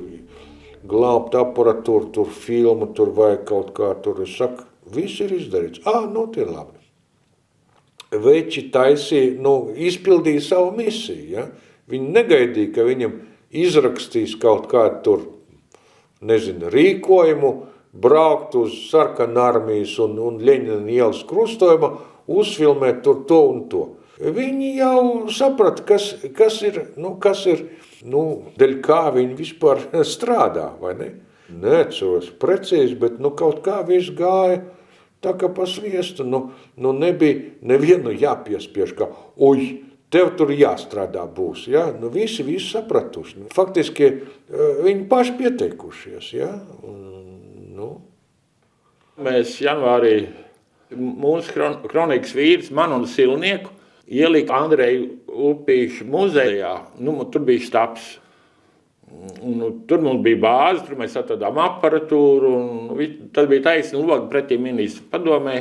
glābt aparatūru, tur filmu, tur vajag kaut kā tur. Es saku, viss ir izdarīts. Tie labi. Veči taisīja, izpildīja savu misiju, ja? Viņi negaidīja, ka viņam izrakstīs kaut kādu tur, rīkojumu, braukt uz Sarkanarmijas un Ļeņina ielas krustojuma, uzfilmēt tur to un to. Viņi jau saprata, kas ir, dēļ kā viņi vispār strādā, vai ne? Neatceros precīzi, bet kaut kā viss gāja tā kā pa sviestu. Nebija nevienu jāpiespiež, ka, tev tur jāstrādā būs, ja? Visi sapratuši. Faktiski viņi paši pieteikušies, ja? Mēs janvārī mūsu kronikas vīrs, man un Silnieku, ielika Andreju Upīšu muzejā. Tur bija štabs. Tur mums bija bāze, tur mēs atradām aparatūru. Tad bija taisni logi pretī ministru padomē.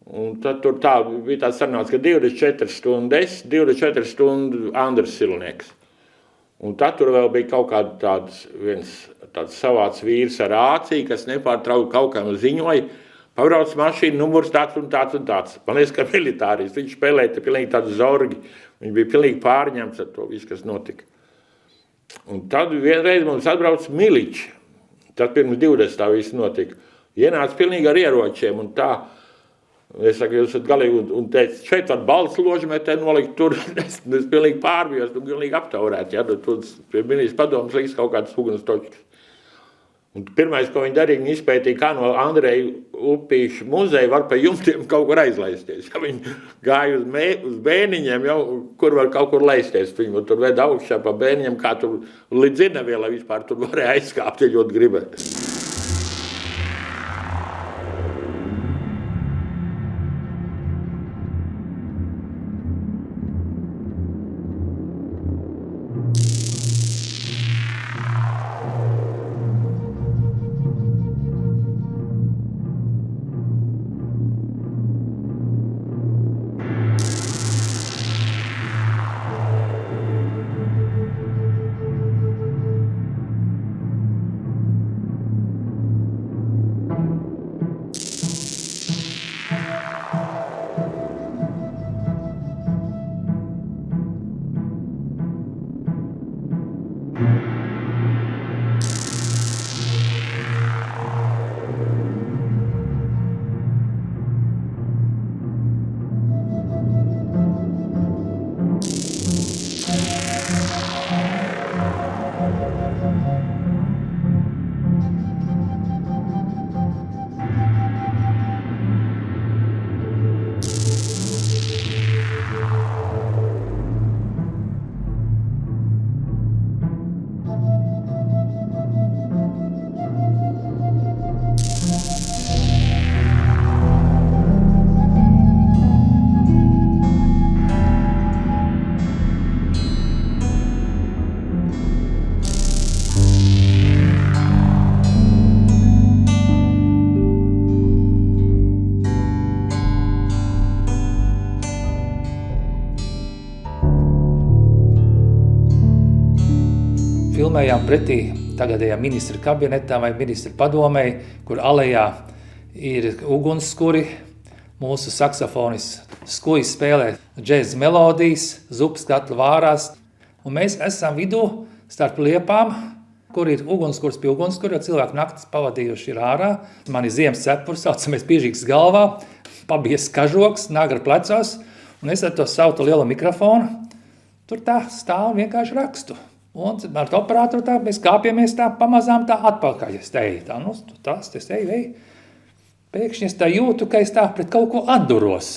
Un tad tur bija tāds sarunāts, ka 24 stundu es, 24 stundu Andris Silnieks. Un tad tur vēl bija kaut kāda tāds savāds vīrs ar āciju, kas nepārtraukti kaut kam ziņoja. Pabrauc mašīnu, numurs tāds un tāds un tāds. Man liekas, ka militāris. Viņš spēlēja pilnīgi tādu zorgi. Viņš bija pilnīgi pārņemts ar to visu, kas notika. Un tad vienreiz mums atbrauc miliči. Tad pirms 20 tā viss notika. Ienāca pilnīgi ar ieročiem un tā. Es saku, jūs esat galīgi, un teicu, šeit var balts ložmetē nolikt tur, es pilnīgi pārbijos, un pilnīgi aptaurēt, ja, tur pie ministrs padomas liks kaut kāds ugunstočs. Un pirmais, ko viņi darīja, viņi izpētīja, kā no Andreja Upīša muzeja var pa jumtiem kaut kur aizlaisties. Ja, viņi gāja uz bēniņiem, jau, kur var kaut kur laisties. Viņi tur veda augšā pa bēniņiem, kā tur līdz Zinavielai vispār tur varēja aizskāpt, ja ļoti gribēt. Filmējām pretī tagadējā ministra kabinetā vai ministra padomei, kur alejā ir ugunskuri, mūsu saksofonis skujas spēlē džēza melodijas, zupas katla vārās, un mēs esam vidū starp liepām, kur ir ugunskurs pie ugunskura, jo cilvēku naktis pavadījuši ir ārā. Man ir ziemas cepurs, saucamies piežīgs galvā, pabies kažoks, nagra plecos, un es ar to sautu lielu mikrofonu, tur tā stāv un vienkārši rakstu. Un ar to operatoru tā, mēs kāpjamies tā pamazām tā atpakaļ. Es teju tā, nu, tas, es eju. Pēkšņi es tā jūtu, ka es tā pret kaut ko atduros.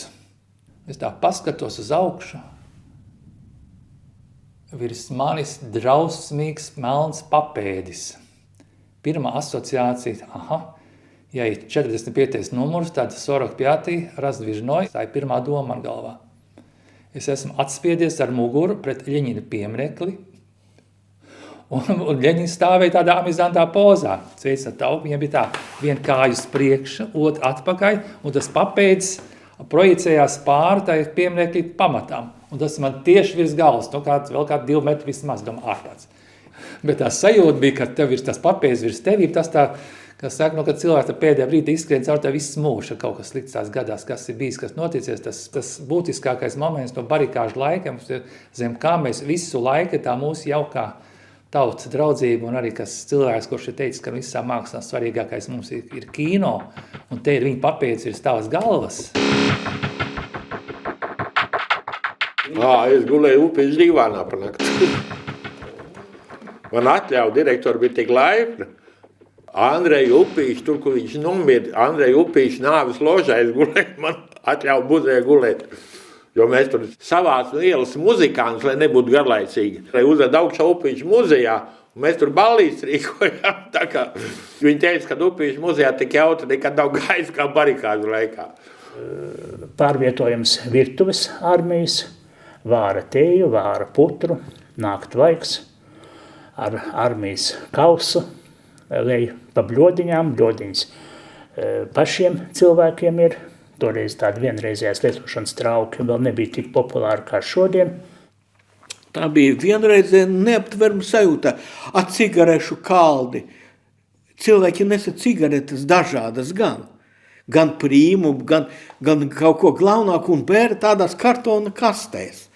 Es tā paskatos uz augšu. Virs manis drausmīgs melns papēdis. Pirmā asociācija, ja ir 45. numurs, tad 45. razdvižnoja, tā ir pirmā doma man galvā. Es esmu atspiedies ar muguru pret Ļeņina pieminekli, un Ļeņins stāvēja tādā amizantā pozā. Sveicināt taupu, viņam bija tā, viena kāju uz priekšu, otra atpakaļ, un tas papēdis projicējās pāri tai pieminekļa pamatām. Un tas man tieši virs galvas, nu vēl kāds 2 metri vismaz, domā, ārtāds. Bet tā sajūta bija, ka tev ir tas papēdis virs tevīm, tas tā, kas saka, nu, kad cilvēks pēdējā brīdī izskrien caur tev viss mūžs, kaut kas slikts tās gadās, kas ir bijis, kas noticies, tas būtiskākais moments no barikāžu laikam, zem kā mēs visu laiku tā mūsu jaukā tautas draudzība un arī kas cilvēks, kurš ir teicis, ka visā mākslā svarīgākais mums ir kino, un te ir viņa papēdis virs tavas galvas. Es gulēju Upīša divānā pa nakti. Man atļauja, direktori bija tik laipni. Andreja Upīša, tur, kur viņš nomira, Andreja Upīša nāves ložā, es gulēju, man atļauja muzejā gulēt. Jo mēs tur savāc ielas muzikāns, lai nebūtu garlaicīgi. Lai uzved augšā Upīša muzejā, un mēs tur ballītes rīkojām. Tā kā viņi teica, ka Upīša muzejā tik jautri nekad nav gājis kā barikāžu laikā. Pārvietojams virtuves armijas, vāra tēju, vāra putru, nākt laiks ar armijas kausu, lej pa bļodiņām, bļodiņas pašiem cilvēkiem ir. Toreiz tāda vienreizējās lietošanas trauki vēl nebija tik populāra kā šodien. Tā bija vienreizē neaptverama sajūta ar cigarešu kaldi. Cilvēki nesa cigaretes dažādas gan prīmu, gan kaut ko glaunāku un bēra tādās kartona kastēs.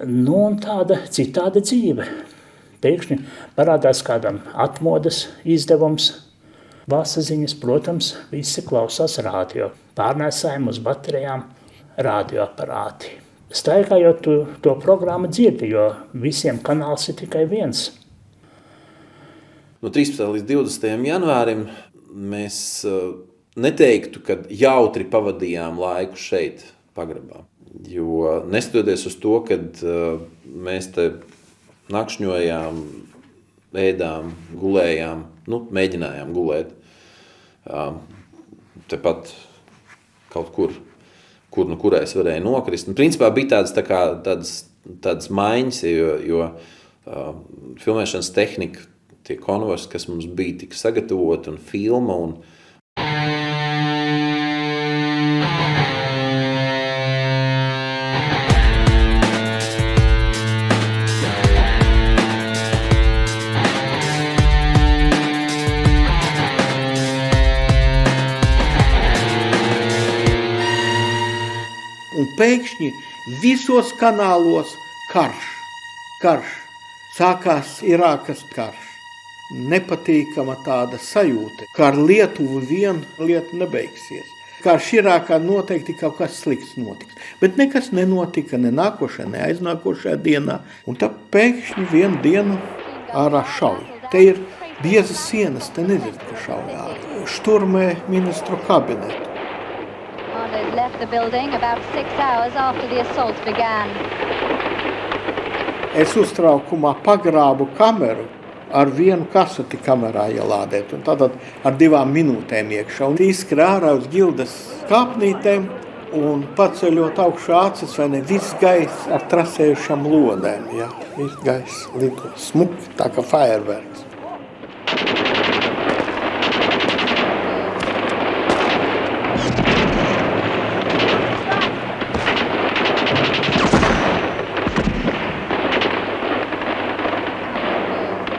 Nu, un tāda citāda dzīve. Pēkšņi parādās kādam atmodas izdevums, Valsts ziņas, protams, visi klausās radio. Pārnēsājam uz baterijām radioaparāti. Staigājot, tu to programmu dzirdi, jo visiem kanāls ir tikai viens. No 13. līdz 20. janvārim mēs neteiktu, ka jautri pavadījām laiku šeit, pagrabā. Jo neskatoties uz to, kad mēs te nakšņojām, ēdām, gulējām, mēģinājām gulēt, tepat kaut kur es varēju nokrist. Principā bija tādas maiņas, jo filmēšanas tehnika, tie konversi, kas mums bija tika sagatavoti un filma. Un pēkšņi visos kanālos karš. Sākās Irākas karš. Nepatīkama tāda sajūta, ka ar Lietuvu viena lieta nebeigsies. Karš Irākā noteikti kaut kas slikts notiks. Bet nekas nenotika ne nākošajā, ne aiznākošajā dienā. Un tad pēkšņi vienu dienu ārā šauja. Te ir biezas sienas, te nezinu, ka šauja ārā. Šturmē ministru kabinetu. Left the building about 6 hours after the assault began. Es uztraukumā pagrābu kameru ar vienu kaseti kamerā ielādēt, un tātad ar 2 minūtēm iekšā. Un izskrēja ārā uz ģildes kāpnītēm un paceļot augšā acis, vai ne, viss gaiss ar trasējušām lodēm. Ja? Viss gaiss lido smuki, tā kā fireworks.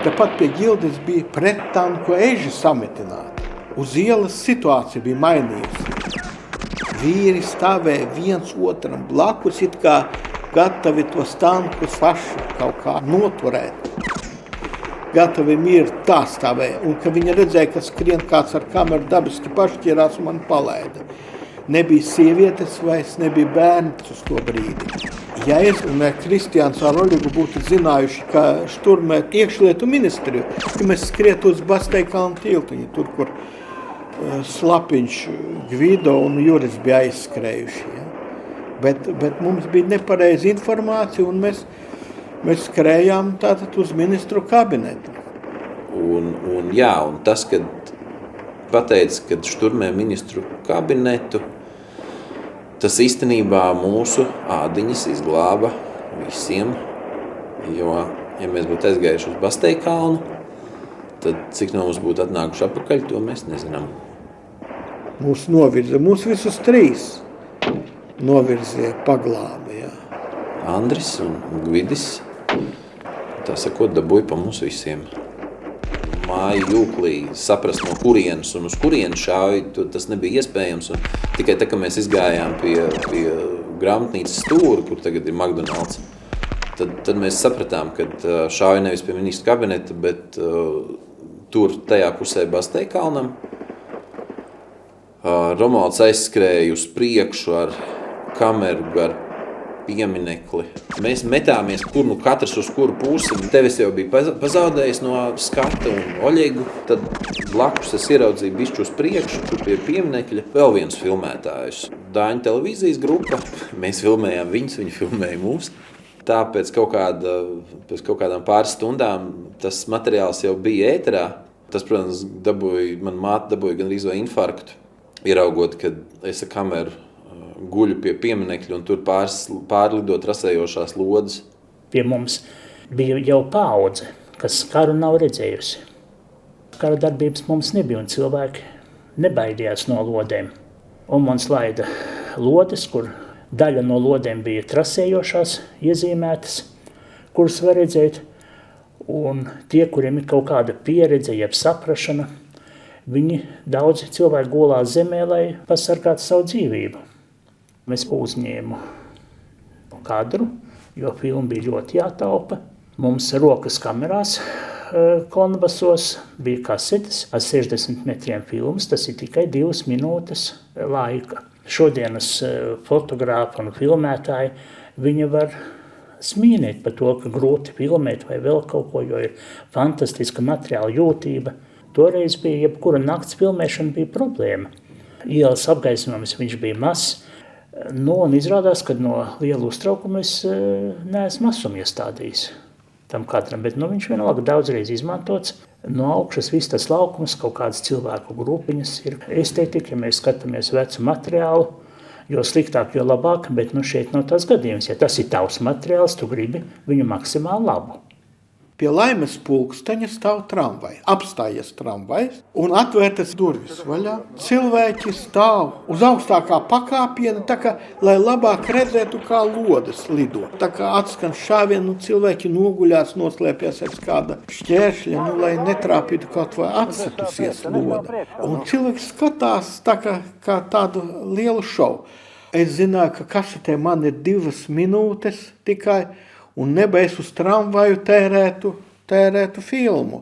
Tāpat pie ģildes bija prettanku eži sametināti. Uz ielas situācija bija mainījusi. Vīri stāvēja viens otram blakus, it kā gatavi tos tankus paši kaut kā noturēt. Gatavi mirt, tā stāvēja. Un, kad viņi redzēja, ka skrien kāds ar kameru, dabiski pašķirās un man palaida. Nebija sievietes vairs, nebija bērns uz to brīdi. Ja es un Kristiāns ar Oļegu būtu zinājuši, ka šturmēt iekšlietu ministriju, ka mēs skrietu uz Basteikalnu tiltiņu, tur, kur Slapiņš, Gvido un Juris bija aizskrējuši. Ja? Bet mums bija nepareiza informācija, un mēs skrējām tātad uz ministru kabinetu. Un tas, kad pateica, kad šturmē ministru kabinetu, tas īstenībā mūsu ādiņas izglāba visiem, jo, ja mēs būtu aizgājuši uz Basteikalnu, tad cik no mums būtu atnākuši atpakaļ, to mēs nezinām. Mūs novirza, mūs visus 3 novirzīja paglābi. Jā. Andris un Gvidis, tā sakot, dabūja pa mums visiem. Māju jūklī saprast, no kurienes un uz kurienes šauja, tas nebija iespējams. Un tikai tā, ka mēs izgājām pie grāmatnīcas stūra, kur tagad ir McDonald's, tad mēs sapratām, ka šauja nevis pie ministra kabineta, bet tur tajā pusē Basteikalnam. Romualds aizskrēja uz priekšu ar kameru, ar pieminekli. Mēs metāmies, katrs uz kuru pusi. Tevis jau bija pazaudējis no skata un Oļegu. Tad blakus es ieraudzīju bišķi uz priekšu, tur pie pieminekļa. Vēl viens filmētājs. Dāņu televīzijas grupa. Mēs filmējām viņus, viņi filmēja mūs. Tā pēc kaut kādām pāris stundām tas materiāls jau bija ēterā. Tas, protams, man māte dabūja gandrīz vai infarktu. Ieraugot, kad es ar kameru guļu pie pieminekļa un tur pārlidot rasējošās lodes. Pie mums bija jau paudze, kas karu nav redzējusi. Kara darbības mums nebija un cilvēki nebaidījās no lodēm. Un mums laida lodes, kur daļa no lodēm bija trasējošās iezīmētas, kuras var redzēt. Un tie, kuriem ir kaut kāda pieredze, jeb saprašana, viņi daudzi cilvēki gulās zemē, lai pasargātu savu dzīvību. Mēs uzņēmu kadru, jo filma bija ļoti jātaupa. Mums rokas kamerās konbasos, bija kasetes ar 60 metriem filmas, tas ir tikai 2 minūtes laika. Šodienas fotogrāfi un filmētāji, viņi var smīnēt par to, ka grūti filmēt vai vēl kaut ko, jo ir fantastiska materiāla jūtība. Toreiz bija jebkura nakts filmēšana bija problēma. Ielas apgaismojums viņš bija mazs, un izrādās, ka no liela uztraukuma es neesmu masumu iestādījis tam katram, bet viņš vienalga daudzreiz izmantots. No augšas viss tas laukums, kaut kādas cilvēku grupiņas ir estetika, ja mēs skatāmies vecu materiālu, jo sliktāk, jo labāk, bet šeit nav tas gadījums. Ja tas ir tavs materiāls, tu gribi viņu maksimāli labu. Pie Laimes pulksteņa stāv tramvai, apstājies tramvajs un atvērtas durvis vaļā. Cilvēki stāv uz augstākā pakāpiena, tā kā, lai labāk redzētu, kā lodes lido. Tā kā atskan šāvienu, cilvēki noguļās, noslēpjas aiz kāda šķēršļa, lai netrāpītu kaut vai atsitusies lode. Un cilvēks skatās tā kā tādu lielu šovu. Es zināju, ka kasetē man ir 2 minūtes tikai, un nebeiz uz tramvaju tērētu filmu.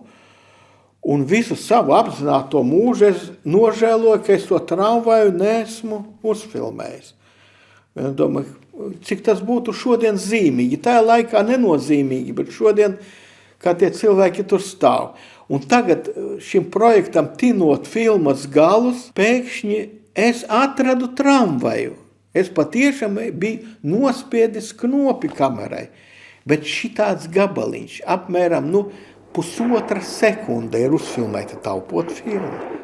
Un visu savu apzināto mūžu es nožēloju, ka es to tramvaju neesmu uzfilmējis. Es domāju, cik tas būtu šodien zīmīgi. Tā laikā nenozīmīgi, bet šodien, kā tie cilvēki tur stāv. Un tagad šim projektam tinot filmas galus, pēkšņi es atradu tramvaju. Es patiešām biju nospiedis knopi kamerai. Bet šitāds gabaliņš, apmēram 1,5 sekunde ir uzfilmēta taupot filmu.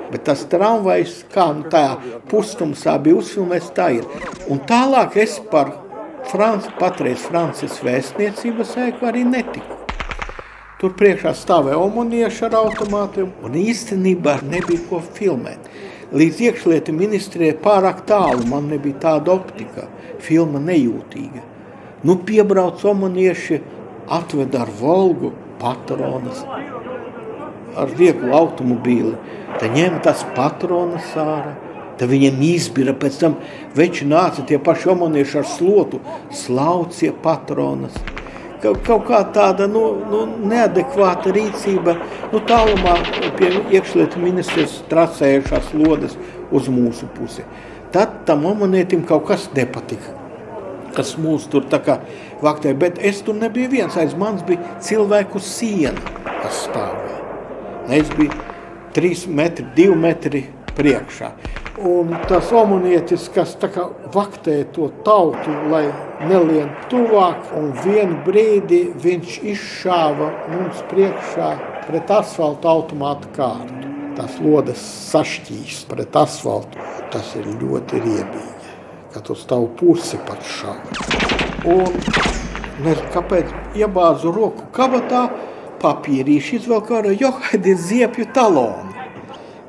Bet tas tramvajs, kā tajā pustumsā bija uzfilmēts, tā ir. Un tālāk es par patreiz Francijas vēstniecības ēku arī netiku. Tur priekšā stāvēja omonieši ar automātiem, un īstenībā nebija ko filmēt. Līdz iekšlietu ministrijai pārāk tālu, man nebija tāda optika, filma nejūtīga. Piebrauc omonieši, atved ar Volgu patronas, ar vieglu automobīli. Te ņem tas patronas ārā, te viņiem izbira, pēc tam veči nāca tie paši omonieši ar slotu, slaucie patronas. Kaut kā tāda neadekvāta rīcība, tālumā pie iekšlietu ministrijas trasējušās lodes uz mūsu pusi. Tad tam omonietim kaut kas nepatika, kas mūs tur tā kā vaktē, bet es tur nebiju viens, aiz manis bija cilvēku siena, kas stāvēja. Es biju 3 metri, 2 metri priekšā. Un tas omonietis, kas tā kā vaktēja to tautu, lai nelien tuvāk, un vienu brīdi viņš izšāva mums priekšā pret asfaltu automātu kārtu. Tas lodes sašķīs pret asfaltu, tas ir ļoti riebīgi. Kad uz tavu pusi pat šāva. Un nezinu, kāpēc iebāzu roku kabatā, papīrīši izvelku ārā, johaidi ziepju taloni.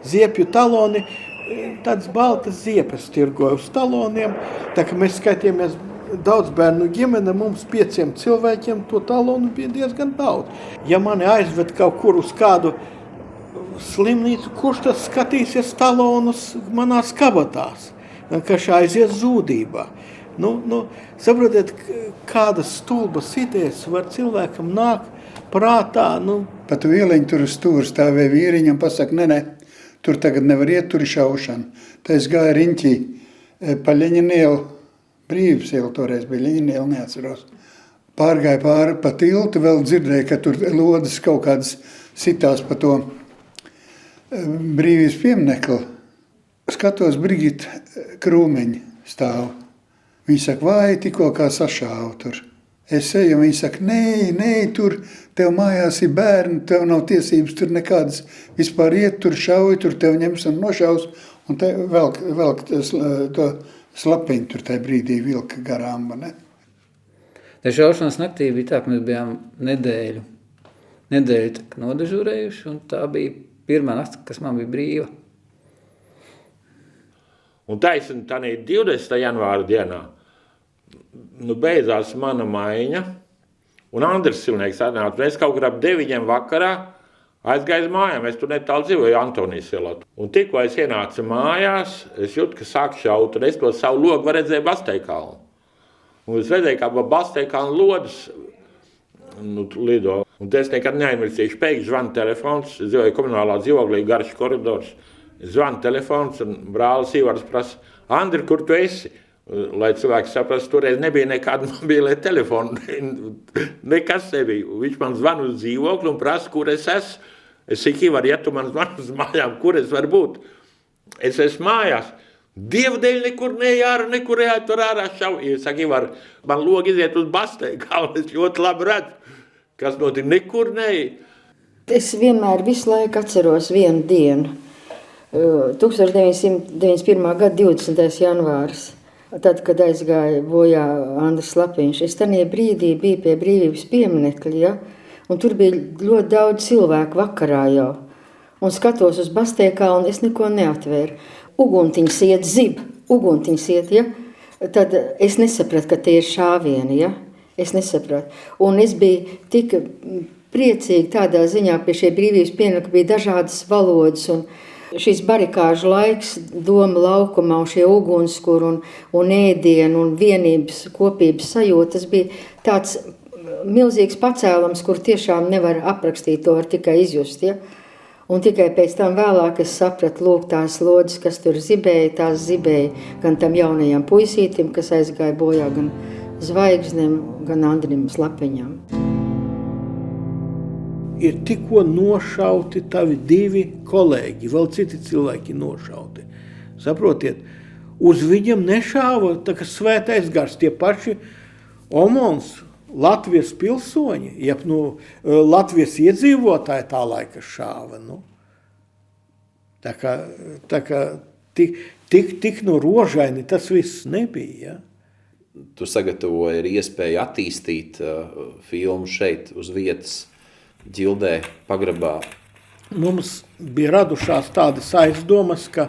Ziepju taloni, tāds baltas ziepes tirgoja uz taloniem, tā kā mēs skaitījāmies daudz bērnu ģimene, mums 5 cilvēkiem to talonu bija diezgan daudz. Ja mani aizved kaut kur uz kādu slimnīcu, kurš tas skatīsies talonus manās kabatās? Kas aizies zūdībā. Saprotiet, kādas stulbas idejas var cilvēkam nāk prātā. Pat vieliņi tur uz stūri stāvēja vīriņam, pasaka, ne, tur tagad nevar iet, tur ir šaušana. Tā es gāju riņķī pa Ļeņinielu, Brīvības ielu toreiz bija Ļeņinielu, neatceros. Pārgāju pāri pa tiltu, vēl dzirdēju, ka tur lodes kaut kādas sitās pa to Brīvības pieminekli. Skatos, Brigita Krūmeņa stāv. Viņa saka, vai tikko kā sašāva tur. Es eju, un viņa saka, nē, tur tev mājās ir bērni, tev nav tiesības tur nekādas vispār iet, tur šauj, tur tev ņems un nošaus, un te velk to slapiņu tur tajā brīdī vilka garām, ne? Te šaušanas naktī bija tā, ka mēs bijām nedēļu nodežurējuši, un tā bija pirmā nakts, kas man bija brīva. Un taisni tādā 20. janvāra dienā beidzās mana maiņa, un Andris Silnieks atnāca. Mēs kaut kur ap 9 vakarā aizgāju mājām, es tur netālu dzīvoju Antonijas ielā. Un tikko es ienācu mājās, es jūtu, ka sāk šaut, un es to savu logu redzēju Basteikalnu. Un es redzēju, kā pa Basteikalnu lodes lido. Un es nekad neaizmirsīšu, pēkšņi zvana telefons, dzīvoju komunālā dzīvoklī, garš koridors, zvana telefons, un brālis Ivars prasa, Andri, kur tu esi? Lai cilvēks saprast, toreiz nebija nekāda mobilē telefona, nekas nebija. Viņš man zvana uz dzīvokli un prasa, kur es esmu. Es saku, Ivar, ja tu man zvani uz mājām, kur es varu būt? Es esmu mājās. Dievu dēļ nekur nejāra, nekur ejāt tur ārā šau. Es saku, Ivar, man logi iziet uz bastei, galvu, es ļoti labi redzu, kas notiek, nekur neej. Es vienmēr visu laiku atceros vienu dienu. 1991. gada 20. janvārs. Tad, kad aizgāja bojā Andris Lapiņš, es tajā brīdī biju pie brīvības pieminekļa, ja? Un tur bija ļoti daudz cilvēku vakarā jau. Un skatos uz Basteikalnu, es neko neatvēru. Uguntiņas iet, zib, uguntiņas iet, ja? Tad es nesapratu, ka tie ir šāvieni, ja? Es nesapratu. Un es biju tik priecīgi tādā ziņā, pie šie brīvības pieminekļa bija dažādas valodas un šis barikāžu laiks, doma laukumā un šie ugunskuri un ēdienu un vienības kopības sajūtas bija tāds milzīgs pacēlums, kur tiešām nevar aprakstīt, to var tikai izjust. Ja? Un tikai pēc tam vēlāk es sapratu, lūk, tās lodes, kas tur zibēja, tās zibēja gan tam jaunajam puisītim, kas aizgāja bojā, gan Zvaigznem, gan Andrim Slapiņam. Ir tikko nošauti tavi divi kolēģi, vēl citi cilvēki nošauti. Saprotiet, uz viņiem nešāva tā kā svētais gars, tie paši Omons, Latvijas pilsoņi, jeb Latvijas iedzīvotāji tā laika šāva. Tā kā tik rožaini tas viss nebija. Ja? Tu sagatavoji ar iespēju attīstīt filmu šeit uz vietas, Ģildē, pagrabā. Mums bija radušās tādas aizdomas, ka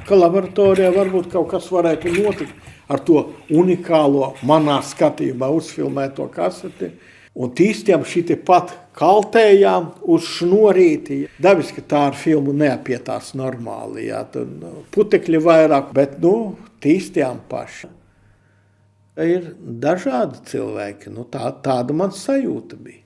laboratorijā varbūt kaut kas varētu notikt ar to unikālo manā skatījumā uzfilmēto kaseti. Un tīstiem šitie pat kaltējām uz šnorīti. Dabiski tā ar filmu neapietās normāli, jā. Tad putekļi vairāk, bet tīstiem paši. Ir dažādi cilvēki, tāda man sajūta bija.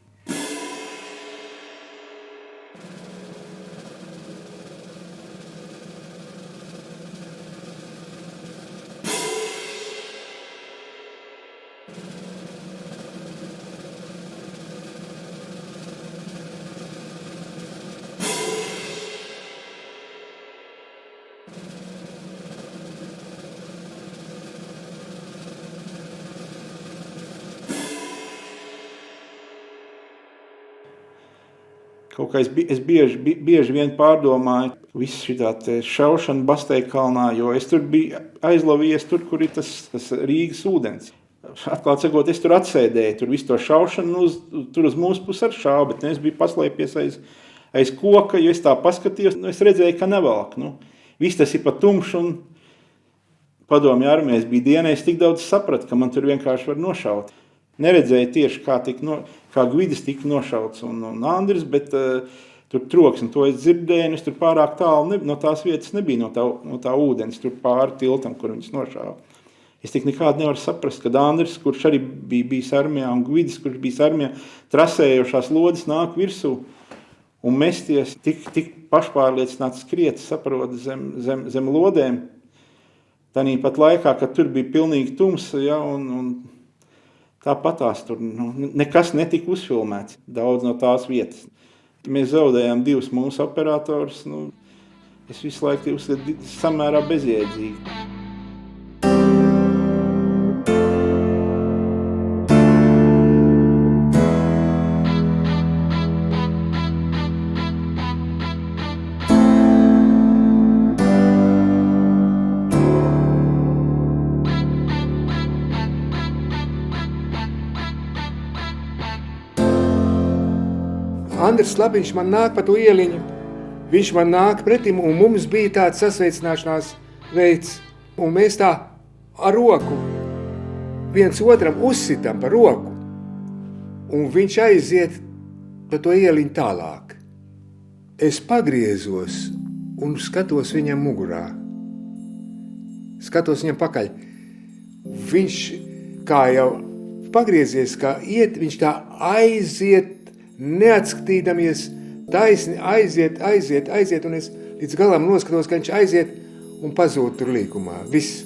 Kaut kā es bieži vien pārdomāju visu šitā šaušanu Basteikalnā, jo es tur biju aizlavījies tur, kur ir tas Rīgas ūdens. Atklāt sakot, es tur atsēdēju, tur visu to šaušanu, tur uz mūsu pusi ar šāvu, bet es biju paslēpies aiz koka, jo es tā paskatījos, es redzēju, ka nevalk. Viss tas ir pa tumšu un padomju armijas bija dienā, es tik daudz sapratu, ka man tur vienkārši var nošaut. Neredzēju tieši, kā Gvidis tika nošauts un Andris, bet tur troksni, to es dzirdēju, un es tur pārāk tālu no tās vietas nebija, no tā ūdens, tur pāri tiltam, kur viņas nošāva. Es tik nekādi nevaru saprast, kad Andris, kurš arī bija bijis armijā, un Gvidis, kurš bijis armijā, trasējošās lodes nāk virsū un mesties tik pašpārliecināts skriet, saprot, zem lodēm. Tanī pat laikā, kad tur bija pilnīgi tumsa, ja, un tāpatās tur nekas netika uzfilmēts, daudz no tās vietas. Mēs zaudējām 2 mūsu operatorus, es visu laiku uzskatu samērā bezjēdzīgi. Andris Lapiņš man nāk pa to ieliņu, viņš man nāk pretim, un mums bija tāds sasveicināšanās veids, un mēs tā ar roku viens otram uzsitam par roku, un viņš aiziet pa to ieliņu tālāk. Es pagriezos un skatos viņam mugurā. Skatos viņam pakaļ. Viņš kā jau pagriezies, kā iet, viņš tā aiziet neatskatīdamies, taisni aiziet, un es līdz galam noskatos, ka viņš aiziet un pazūd tur līkumā. Viss.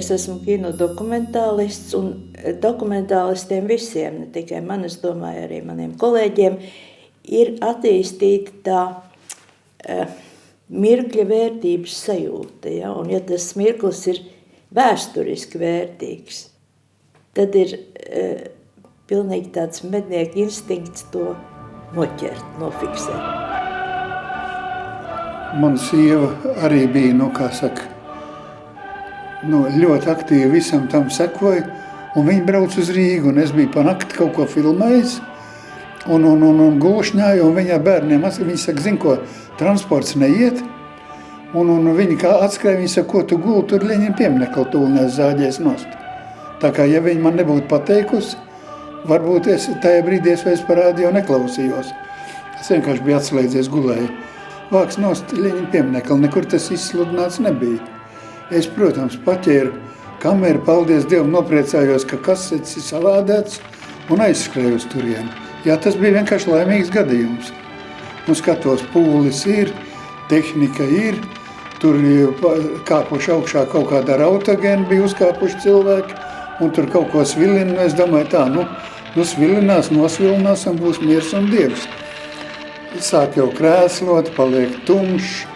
Es esmu kino dokumentālists, un dokumentālistiem visiem, ne tikai man, es domāju, arī maniem kolēģiem, ir attīstīta tā mirkļa vērtības sajūta. Ja? Un ja tas mirklis ir vēsturiski vērtīgs, tad ir pilnīgi tāds mednieka instinkts to noķert, nofiksēt. Man sieva arī bija, ļoti aktīvi visam tam sekoja, un viņi brauc uz Rīgu, un es biju pa nakti kaut ko filmējis, un gulšņāju, un viņā bērniem, viņi saka, zin ko, transports neiet, un viņi kā atskrēja, viņi saka, ko tu guli, tur Ļeņina pieminekli tūlnēs zāģēs nost. Tā kā, ja viņi man nebūtu pateikusi, varbūt es tajā brīdī es vairs par rādio neklausījos. Es vienkārši biju atslēdzies, gulēju. Vāks nost Ļeņina pieminekli, nekur tas izsludināts nebija. Es, protams, paķēru kameru, paldies Dievam, nopriecājos, ka kasetes ir salādēts un aizskrēju uz turieni. Jā, tas bija vienkārši laimīgs gadījums. Un skatos, pūlis ir, tehnika ir, tur kāpuši augšā kaut kādā autogēna bija uzkāpuši cilvēki, un tur kaut ko svilina, es domāju tā, svilinās, nosvilinās un būs miers un Dievs. Sāk jau krēslot, paliek tumšs.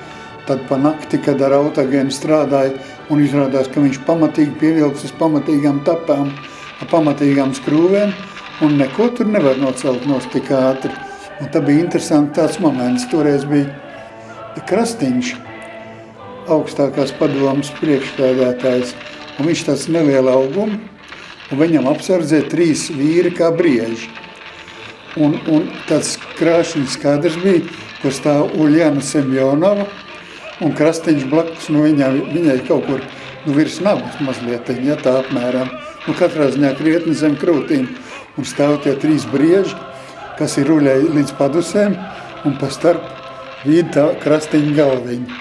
Tad pa nakti, kad ar autogēnu strādāja, un izrādās, ka viņš pamatīgi pievilks uz pamatīgām tapām, ar pamatīgām skrūvēm, un neko tur nevar nocelt nost tik ātri. Un tad bija interesanti tāds moments. Toreiz bija Krastiņš, augstākās padomas priekšsēdētājs, un viņš tāds neliela auguma, un viņam apsardzē 3 vīri kā brieži. Un tāds krāšņs kadrs bija, kur stāv Uljana Semjonova, un Krastiņš blakus, viņai kaut kur virs nabas mazliet, ja tā apmēram. Katrā ziņā krietni zem krūtīm, un stāv tie 3 brieži, kas ir ruļēji līdz padusēm, un pa starp vīd tā Krastiņa galviņa.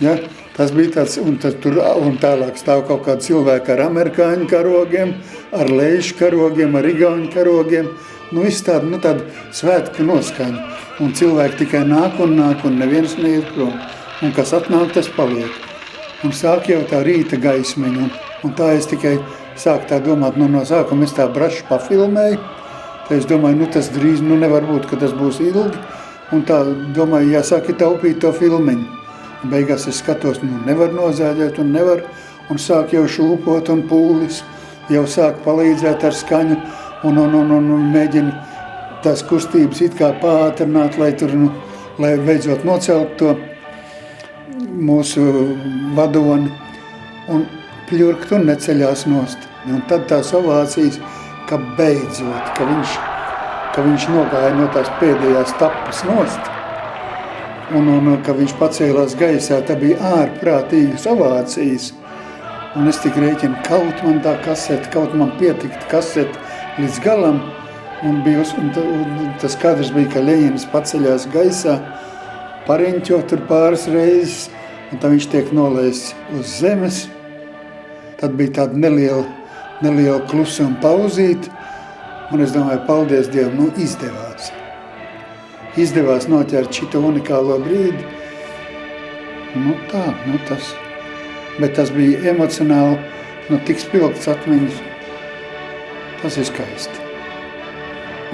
Ja? Tas bija tāds, un tālāk stāv kaut kādi cilvēki ar amerikāņu karogiem, ar leišu karogiem, ar igauņu karogiem. Viss tāda svētku noskaņa. Un cilvēki tikai nāk, un neviens neiet prom. Un kas atnāk, tas paliek. Un sāk jau tā rīta gaismiņa. Un tā es tikai sāku tā domāt, no sākuma es tā braši pafilmēju. Tā es domāju, tas drīz nevar būt, ka tas būs ilgi. Un tā domāju, jāsāk taupīt to filmiņu. Un beigās es skatos, nevar nozāģēt un nevar. Un sāk jau šūpot un pūlis. Jau sāk palīdzēt ar skaņu. Un mēģina tās kustības it kā pātrināt, lai beidzot nocelt to mūsu vadoni. un pļurk tur neceļās nost. Un tad tās ovācijas, ka beidzot, ka viņš nogāja no tās pēdējās tapas nost, un ka viņš pacēlās gaisā, tā bija ārprātīgas ovācijas. Un es tik rēķinu, kaut man tā kasete, kaut man pietikta kasete līdz galam, un tas kadrs bija, ka Ļeņins paceļās gaisā, pariņķo tur pāris reizes, un tad viņš tiek nolaists uz zemes. Tad bija tāda neliela klusuma pauzīt, un es domāju, paldies Dievam, izdevās. Izdevās noķert šito unikālo brīdi. Tas. Bet tas bija emocionāli, tik spilgts atmiņas. Tas ir skaisti.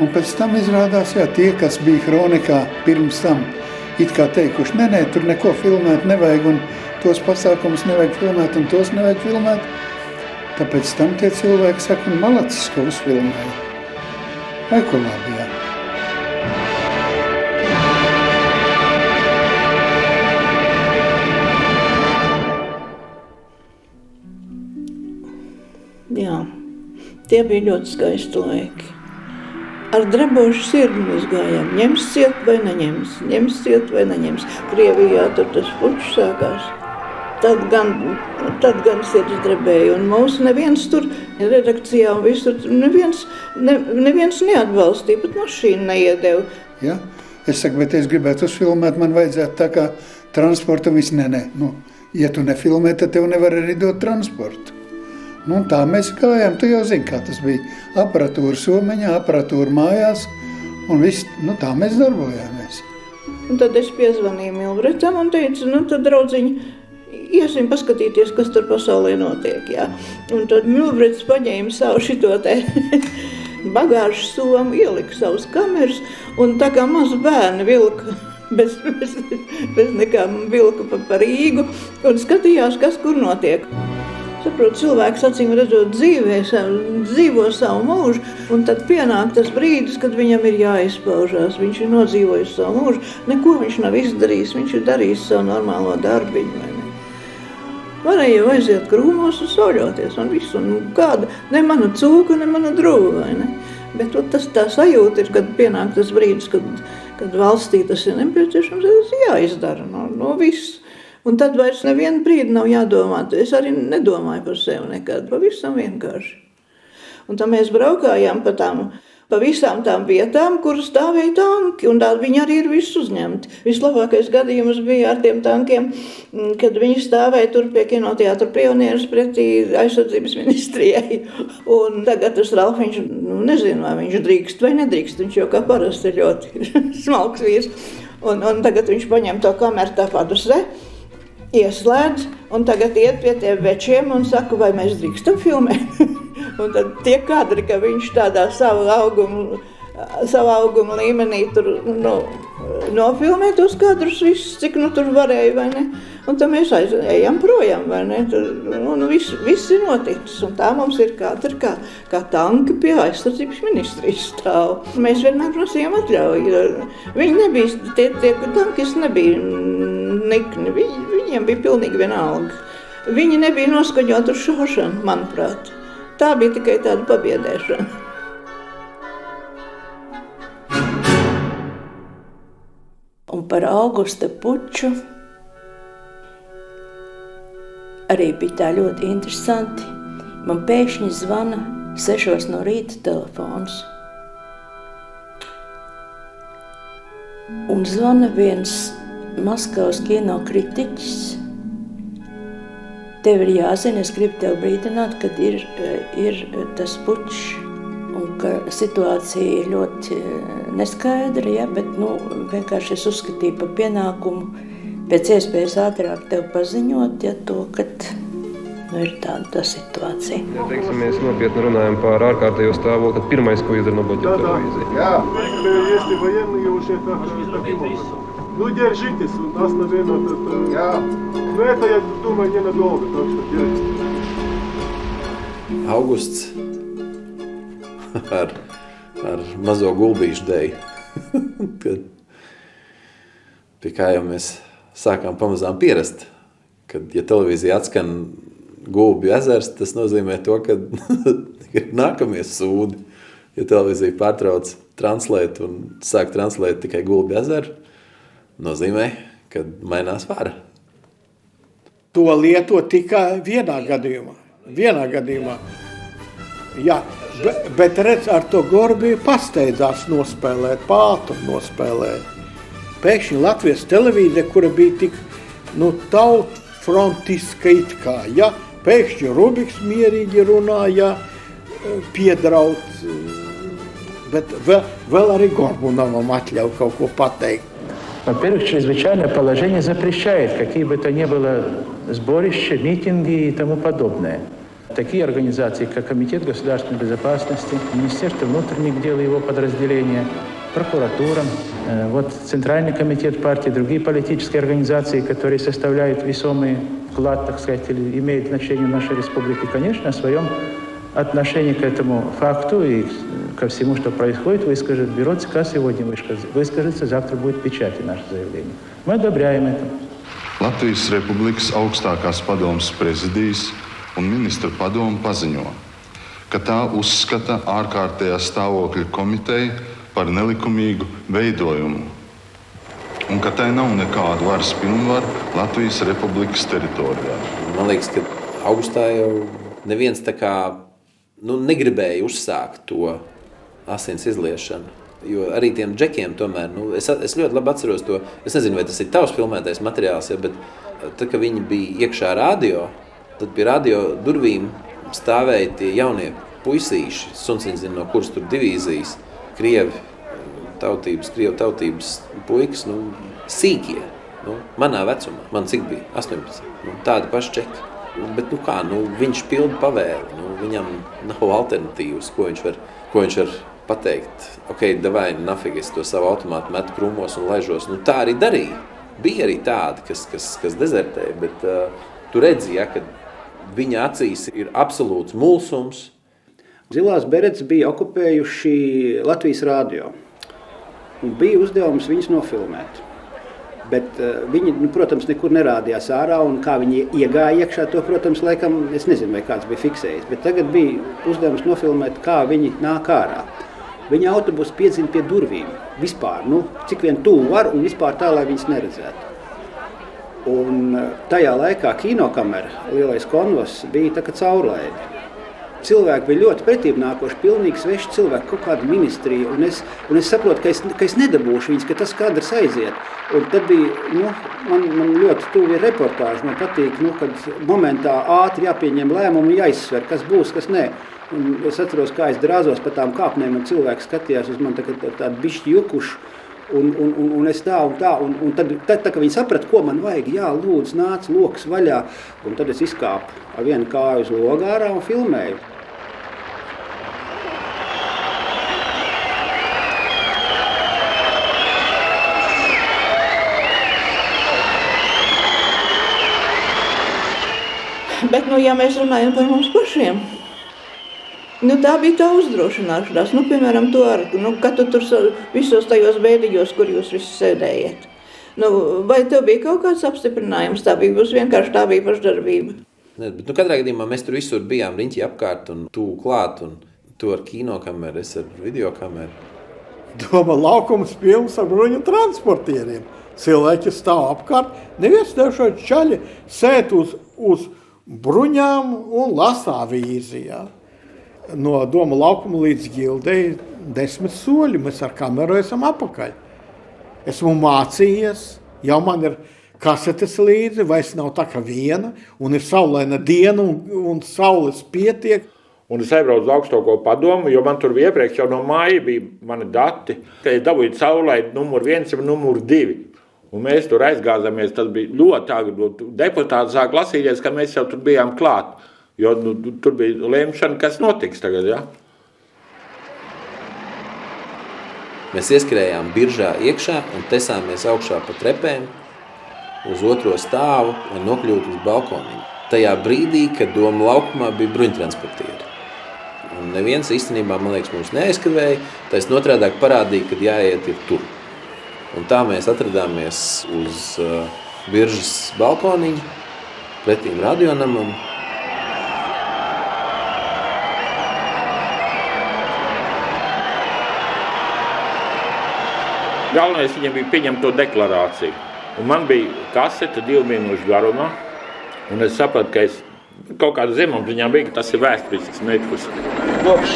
Un pēc tam izrādās, tie, kas bija Kronikā pirms tam, it kā teikuši, nē, tur neko filmēt nevajag, un tos pasākumus nevajag filmēt, un tos nevajag filmēt. Tāpēc tam tie cilvēki saka, malacis, ka uzfilmēja. Vai ko labi, jā. Jā, tie bija ļoti skaisti laiki. Ar drebošu sirdi mēs gājām. Ņems ciet vai neņems, ņems ciet vai neņems. Krievijā tur tas pučs sākās. Tad gan sirds drebēja, un mūs neviens tur redakcijā un visur neviens neatbalstīja, pat mašīnu neiedeva. Ja? Es saku, bet es gribētu uzfilmēt, man vajadzētu tā kā transportu viss, nē. Ja tu nefilmē, tad tev nevar arī dot transportu. Tā mēs gājām, tu jau zini, kā tas bija. Aparatūra someņā, aparatūra mājās, un viss, tā mēs darbojāmies. Un tad es piezvanīju Milbretam un teicu, tad draudziņi, iesim paskatīties, kas tur pasaulē notiek, jā. Un tad Milbrets paņēma savu šito te bagāžu somu, ielika savus kameras, un tā kā maz bērni vilka, bez nekām vilka pa Rīgu, un skatījās, kas kur notiek. Saprot, cilvēks acīm redzot dzīvo savu mūžu, un tad pienāk tas brīdis, kad viņam ir jāizpaužās. Viņš ir nodzīvojis savu mūžu, neko viņš nav izdarījis, viņš ir darījis savu normālo darbiņu. Varēja jau aiziet krūmos un sauļoties, un visu, kāda, ne mana cūka, ne mana druva, vai ne? Bet tā sajūta ir, kad pienāk tas brīdis, kad valstī tas ir nepieciešams, tas jāizdara no visu. Un tad vairs nevienu brīdi nav jādomā. Es arī nedomāju par sevi nekad, pavisam vienkārši. Un tad mēs braukājām pa visām tām vietām, kur stāvēja tanki, un viņi arī ir visu uzņemti. Vislabākais gadījums bija ar tiem tankiem, kad viņi stāvēja tur pie kinoteātra Pionieris pretī aizsardzības ministrijai. Un tagad tas Ralfiņš, nezinu, vai viņš drīkst vai nedrīkst, viņš jau kā parasti ir ļoti smalks vīrs. Un tagad viņš paņem to kameru tā padusē, ieslēdz, un tagad iet pie tiem večiem un saka, vai mēs drīkstam filmēt. Un tad tie kadri, ka viņš tādā savu augumu līmenī tur nofilmē tos kadrus visus, cik tur varēja, vai ne? Un tad mēs ejam projām, vai ne? Viss ir noticis, un tā mums ir kā tanki pie aizsardzības ministrijas stāv. Mēs vienmēr prasījām atļauju. Viņi nebija, tie tankisti nebija nikni, viņiem bija pilnīgi vienalga. Viņi nebija noskaņoti uz šaušanu, manuprāt. Tā bija tikai tāda pabiedēšana. Un par Augusta Puču arī bija tā ļoti interesanti. Man pēkšņi zvana 6 no rīta telefons. Un zvana viens Maskavas kino kritiķis. Tev ir jāzina, es gribu tev brīdināt, kad ir tas Pučs, un ka situācija ir ļoti neskaidra, ja, bet vienkārši es uzskatīju par pienākumu pēc iespējas ātrāk tev paziņot, ja to, kad ir tāda situācija. Ja, teiksim, mēs nopietni runājam par ārkārtējo stāvokli, tad pirmais, ko izdara noboķēt televīziju. Jā, если военные уже таким образом. Держитесь, у нас, наверное, но это, я думаю, ненадолго, так что держитесь. Augusts ar mazo gulbīšu deju. Pie kā jau mēs sākām pamazām pierast, kad, ja televīzija atskan Gulbju ezers, tas nozīmē to, ka ir nākamie sūdi. Ja televīzija pārtrauc translēt un sāk translēt tikai Gulbju ezeru, nozīmē, ka mainās vara. To lieto tikai vienā gadījumā. Jā, bet redz, ar to Gorbiju pasteidzās nospēlēt, pātru nospēlēt. Pēkšņi Latvijas televīzija, kura bija tik, tautfrontiska it kā, ja? Pēkšņi Rubiks mierīgi runāja, piedraut, bet vēl arī Горбуновам atļauj kaut ko pateikt. Во-первых, чрезвычайное положение запрещает какие бы то ни было сборища, митинги и тому подобное. Такие организации, как Комитет государственной безопасности, Министерство внутренних дел и его подразделения, прокуратура, Центральный комитет партии, другие политические организации, которые составляют весомый вклад, так сказать, или имеют значение в нашей республике, конечно, о своем отношении к этому факту и ко всему, что происходит, выскажет бюро ЦК сегодня выскажется, завтра будет в печати наше заявление. Мы одобряем это. Latvijas Republikas augstākās padomes prezidijas un ministra padome paziņo, ka tā uzskata ārkārtējā stāvokļa komiteju par nelikumīgu veidojumu un ka tai nav nekādu varas pilnvaru Latvijas Republikas teritorijā. Man liekas, ka augustā jau neviens tā kā negribēja uzsākt to asins izliešanu. Jo arī tiem džekiem tomēr, es ļoti labi atceros to, es nezinu, vai tas ir tavs filmētais materiāls, ja, bet tad, kad viņi bija iekšā radio, tad pie radio durvīm stāvēja tie jaunie puisīši, suns viņi zina, no kuras tur divīzijas, krievu tautības puikas, sīkie, manā vecumā, man cik bija, 18, tādi paši čeki. Bet viņš pilda pavēli, viņam nav alternatīvas, ko viņš var pateikt. Ok, davai, nafig, es to savu automātu metu krūmos un laižos. Tā arī darīja. Bija arī tādi, kas dezertēja, bet tu redzi, ka viņa acīs ir absolūts mulsums. Zilās berets bija okupējuši Latvijas radio. Un bija uzdevums viņus nofilmēt. Bet viņi, protams, nekur nerādījās ārā, un kā viņi iegāja iekšā, to, protams, laikam, es nezinu, vai kāds bija fiksējis. Bet tagad bija uzdevums nofilmēt, kā viņi nāk ārā. Viņa autobusu piedzina pie durvīm, vispār, cik vien tuvu var, un vispār tā, lai viņas neredzētu. Un tajā laikā kinokamera, lielais konvos, bija tā kā caurlaidi. Cilvēki bija ļoti pretīm nākoši, pilnīgi sveši cilvēki, kaut kāda ministrija, un es saprotu, ka es nedabūšu viņus, ka tas kadrs aiziet. Un tad bija, man ļoti tuvi ir reportāži, man patīk, kad momentā ātri jāpieņem lēmumu un jāizsver, kas būs, kas nē. Un es atceros, kā es drāzos pa tām kāpnēm, un cilvēki skatījās uz mani tādu bišķi jukušu, un es tā, un tad, kad viņi saprata, ko man vajag, jā, lūdzu, nāc, loks vaļā, un tad es izkāpu ar vienu kāju uz logu ārā un filmēju. Bet, ja mēs runājam par mums pašiem, tā bija tā uzdrošināšanās. Piemēram, to ar, ka tu tur visos tajos bēdiņos, kur jūs visi sēdējat. Vai tev bija kaut kāds apstiprinājums? Tā bija vienkārši tā bija pašdarbība. Bet katrā gadījumā mēs tur visur bijām riņķi apkārt un tuvu klāt, un tu ar kinokameru, es ar videokameru. Doma laukums pilns ar bruņu transportieriem. Cilvēki stāv apkārt, neviens dažādi čaļi sēt uz bruņām un lasa avīzijā. No Doma laukuma līdz Gildei 10 soļi, mēs ar kameru esam apakaļ. Esmu mācījies, jau man ir kasetes līdzi, vairs nav tā kā viena, un ir saulaina diena, un saules pietiek. Un es aizbraucu uz augstāko padomu, jo man tur bija iepriekš jau no māja bija mani dati, ka es dabūju saulaini numur 1 un numur 2. Un mēs tur aizgāzāmies, tas bija ļoti agri. Deputāti sāk lasīties, ka mēs jau tur bijām klāt, jo tur bija lemšana, kas notiks tagad, ja? Mēs ieskrējām biržā iekšā un tesāmies augšā pa trepēm uz otro stāvu un nokļūt uz balkoniņu. Tajā brīdī, kad Doma laukumā bija bruņtransportieri. Un neviens īstenībā, man liekas, mums neaizskavēja, taisa notrādāk parādīja, kad jāiet ir tur. Un tā mēs atradāmies uz biržas balkoniņu, pretīm radionamam. galvenais viņam bija pieņemt to deklarāciju. Un man bija kasete 2 minūšu garumā, un es sapratu, ka es kaut kāda zemapziņā bija, ka tas ir vēsturisks mirklis. Kopš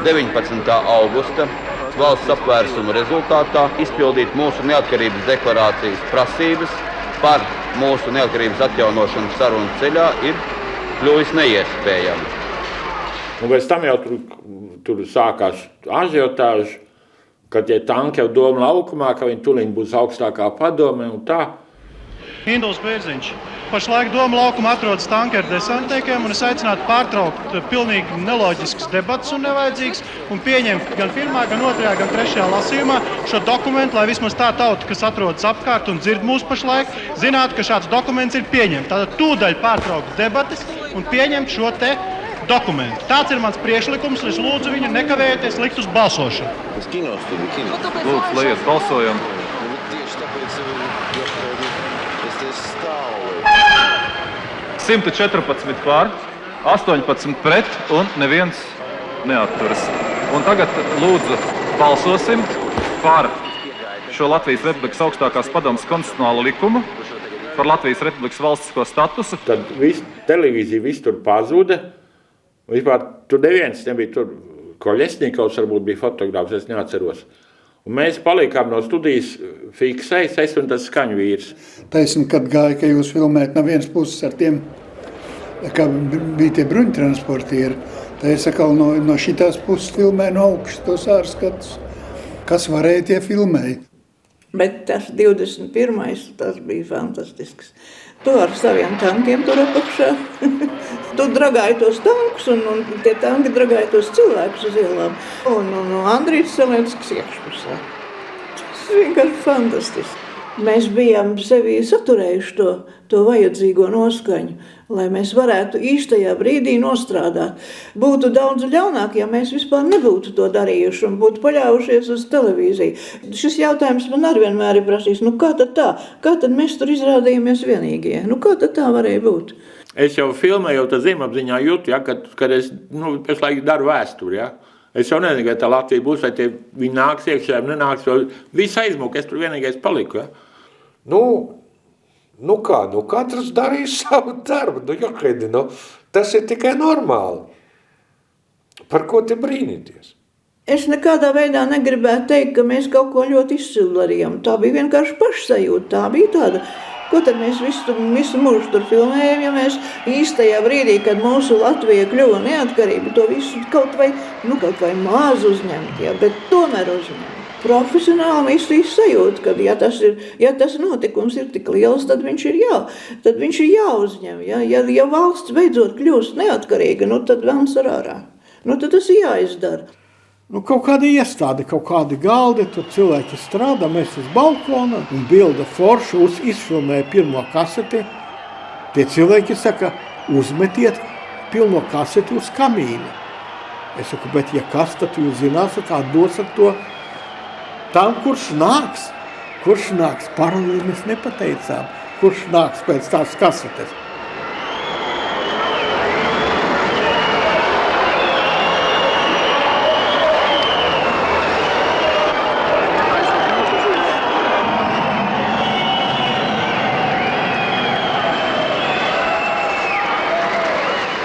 19. augusta valsts apvērsuma rezultātā izpildīt mūsu neatkarības deklarācijas prasības par mūsu neatkarības atjaunošanu sarunu ceļā ir kļuvis neiespējami. Un pēc tam jau tur sākās ažiotāži, ka tie tanki jau doma laukumā, ka viņi tuliņ būs augstākā padome un tā. Induls Bērziņš. Pašlaik doma laukuma atrodas tanki ar desantniekiem, un es aicinātu pārtraukt pilnīgi neloģisks debats un nevajadzīgs un pieņemt gan pirmā, gan otrajā, gan trešajā lasījumā šo dokumentu, lai vismaz tā tauta, kas atrodas apkārt un dzird mūs pašlaik, zinātu, ka šāds dokuments ir pieņemts. Tātad tūdaļ pārtraukt debatas un pieņemt šo te dokumentu. Tāds ir mans priekšlikums, es lūdzu viņu nekavējoties likt uz balsošanu. Tas kinos tur ir kino. Lūdzu, lejiet, balsojam. Tieši tāpēc es te stāvu. 114 pār, 18 pret un neviens neatturas. Un tagad lūdzu balsosim par šo Latvijas Republikas augstākās padomes konstitucionālo likumu, par Latvijas Republikas valstisko statusu. Tad televīzija viss tur pazuda. Vispār tur neviens nebija. Tur Koļesņikovs varbūt bija fotogrāfs, es neatceros. Un mēs palikām no studijas fiksējas, es un tas skaņu vīrs. Taisn, kad gāja, ka jūs filmēt no vienas puses ar tiem, kā bija tie bruņtransportieri, tā es atkal no šitās puses filmē no augšas tos ārskatus, kas varēja tie filmēja. Bet tas 21. tas bija fantastisks. Tu ar saviem tankiem tur apakšā. Tu dragāji tos tankus un tie tanki dragāja tos cilvēkus uz ielām. Un Andrijs Selenskis iekšpusē. Tas vienkārši fantastiski. Mēs bijām sevī saturējuši to vajadzīgo noskaņu, lai mēs varētu īstajā brīdī nostrādāt. Būtu daudz ļaunāk, ja mēs vispār nebūtu to darījuši un būtu paļāvušies uz televīziju. Šis jautājums man arī vienmēr ir prasījis, kā tad tā? Kā tad mēs tur izrādījāmies vienīgie? Kā tad tā varēja būt? Es jau filmēju, jau zemapziņā jūtu, ja, kad es pašlaik daru vēsturi. Ja. Es jau nezinu, ka tā Latvija būs, vai viņi nāks iekšā, vai nenāks, jo viss aizmūk, es tur vienīgais paliku. Ja. Katrs darīs savu darbu. Tas ir tikai normāli. Par ko te brīnīties? Es nekādā veidā negribētu teikt, ka mēs kaut ko ļoti izcilu darījām. Tā bija vienkārši pašsajūta. Tā bija tāda, ko tad mēs visu mūžu tur filmējam, ja mēs īstajā brīdī, kad mūsu Latvija kļuva neatkarība, to visu kaut vai maz uzņemt, ja, bet tomēr uzņemt. Profesionāli izsajūt, ka ja tas notikums ir tik liels, tad viņš ir jāuzņem. Ja valsts beidzot kļūst neatkarīga, tad velns ar ārā. Tad tas ir jāizdara. Kaut kāda iestāde, kaut kādi galdi, tur cilvēki strādā, mēs uz balkona un bilda forša izfilmēja pirmo kaseti. Tie cilvēki saka, uzmetiet pilno kaseti uz kamīna. Es saku, bet ja kas, tad jūs zināsiet, atdosiet to tam, kurš nāks. Paralēli mēs nepateicām, kurš nāks pēc tās kasetes.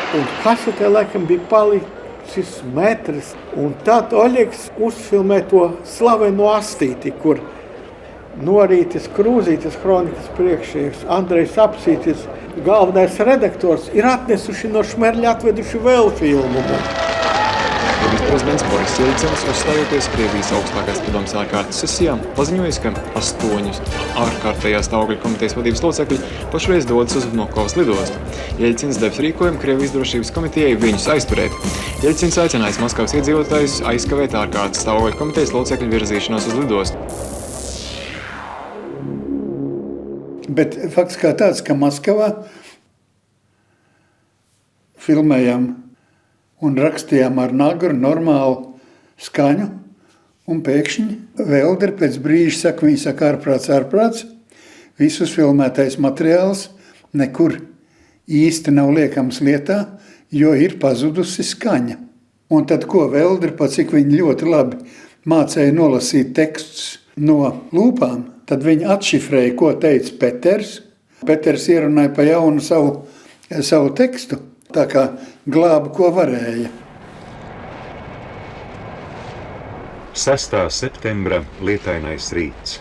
Un kasetē laikam bija palicis metrs, un tad Oļegs uzfilmē to slaveno astīti, kur Norītis Krūzītis, kronikas priekšējs, Andrejs Apsītis, galvenais redaktors, ir atnesuši no Šmerļa atveduši vēl filmu. Prezidents Boris Jeļcins, uzstājoties Krievijas augstākās padomes ārkārtas sesijā, paziņoja, ka 8 ārkārtējā stāvokļa komitejas vadības locekļi pašreiz dodas uz Vnukovas lidostu. Jeļcins devis rīkojumu Krievijas drošības komitejai viņus aizturēt. Jeļcins aicinājis Maskavas iedzīvotājus aizkavēt ārkārtas stāvokļa komitejas locekļu virzīšanos uz lidostu. Bet fakts kā tāds, ka Maskavā filmējām un rakstījām ar nagru normālu skaņu, un pēkšņi Velderi pēc brīža saka, viņi saka ārprāts, visus filmētais materiāls nekur īsti nav liekams lietā, jo ir pazudusi skaņa. Un tad ko Velderi, pat cik viņi ļoti labi mācēja nolasīt tekstus no lūpām, tad viņi atšifrēja, ko teica Peters. Peters ierunāja pa jaunu savu tekstu, tā kā glāba, ko varēja. 6. septembra lietainais rīts.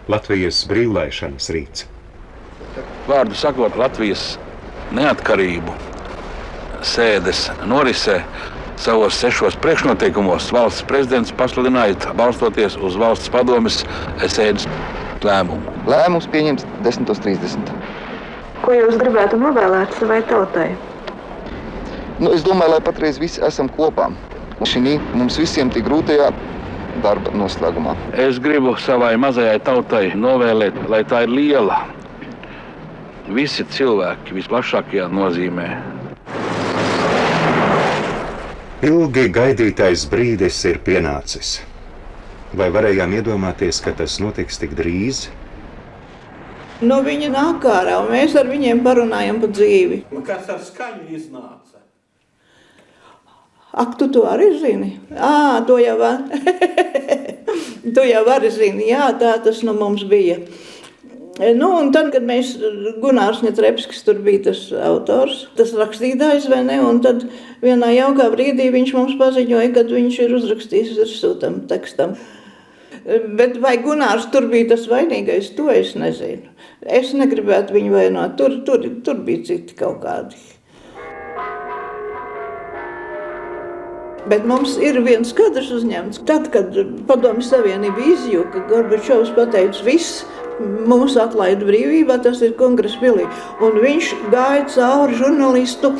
Latvijas brīvlaišanas rīts. Vārdu sakot, Latvijas neatkarību sēdes norisē savos 6 priekšnoteikumos valsts prezidents pasludināja balstoties uz valsts padomes sēdes lēmumu. Lēmums pieņemts 10:30. Ko jūs gribētu novēlēt savai tautai? Es domāju, lai patreiz visi esam kopā. Šī mums visiem tik grūtajā darba noslēgumā. Es gribu savai mazajai tautai novēlēt, lai tā ir liela. Visi cilvēki visplašākajā nozīmē. Ilgi gaidītais brīdis ir pienācis. Vai varējām iedomāties, ka tas notiks tik drīz? Viņi nāk ārā, un mēs ar viņiem parunājam par dzīvi. Kas ar skaņu iznāca? Ak, tu to arī zini? To jau arī zini. Jā, tā tas mums bija. Un tad, kad mēs, Gunārs Ņetrepskis tur bija tas autors, tas rakstītājs, vai ne, un tad vienā jaukā brīdī viņš mums paziņoja, kad viņš ir uzrakstījis virsūtam tekstam. Bet vai Gunārs tur bija tas vainīgais, to es nezinu. Es negribētu viņu vainot, tur bija citi kaut kādi. Bet mums ir viens kadrs uzņemts. Tad, kad Padomju Savienība izjuka, Gorbačovs pateica, viss, mums atlaida brīvībā, tas ir Kongresa pilī. Un viņš gāja cauri žurnālistu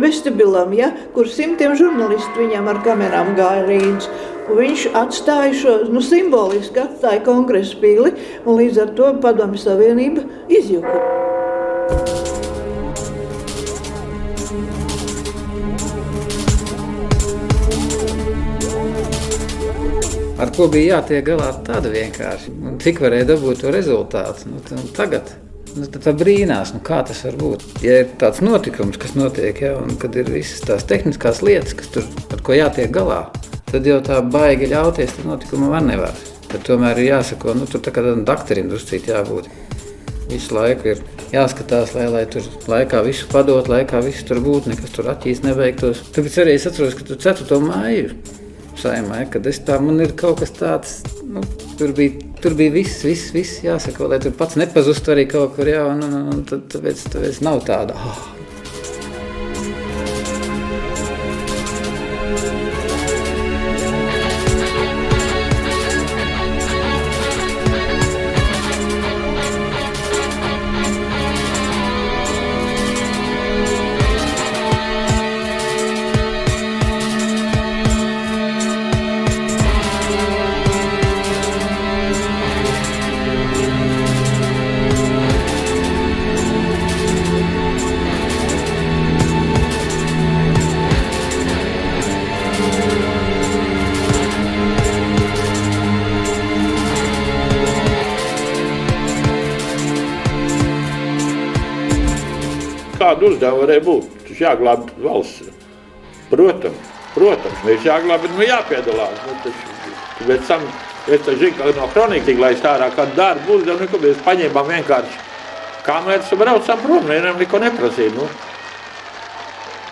vestibulam, kur simtiem žurnālistu viņam ar kamerām gāja līdzi. Un viņš atstāja šo, simboliski atstāja Kongresa pili, un līdz ar to Padomju Savienība izjuka. Ar ko bija jātiek galā tāda vienkārši. Cik varēja dabūt to rezultātu? Tagad tā brīnās, kā tas var būt. Ja ir tāds notikums, kas notiek, un kad ir visas tās tehniskās lietas, kas tur, ar ko jātiek galā, tad jau tā baigi ļauties tam notikumam var nevar. Tad tomēr ir jāsako, tur tā kā tādam dakterim druscīt jābūt. Visu laiku ir jāskatās, lai tur laikā visu padot, laikā visu tur būtu, nekas tur aķīs nebeigtos. Tāpēc arī es atceros, ka tu 4. māju Saimē, kad man ir kaut kas tāds, tur bija viss jāsaka, lai tur pats nepazustu arī kaut kur, un tāpēc nav tāda. Kāda uzdevuma varēja būt? Tas jāglāb valsts. Protams, mēs jāglāb, bet jāpiedalās. Bet es zinu, ka no kronikas laist ārā kādu darbu uzdevumu, mēs paņēmām vienkārši kameras un braucam prom, nevienam neko neprasīja.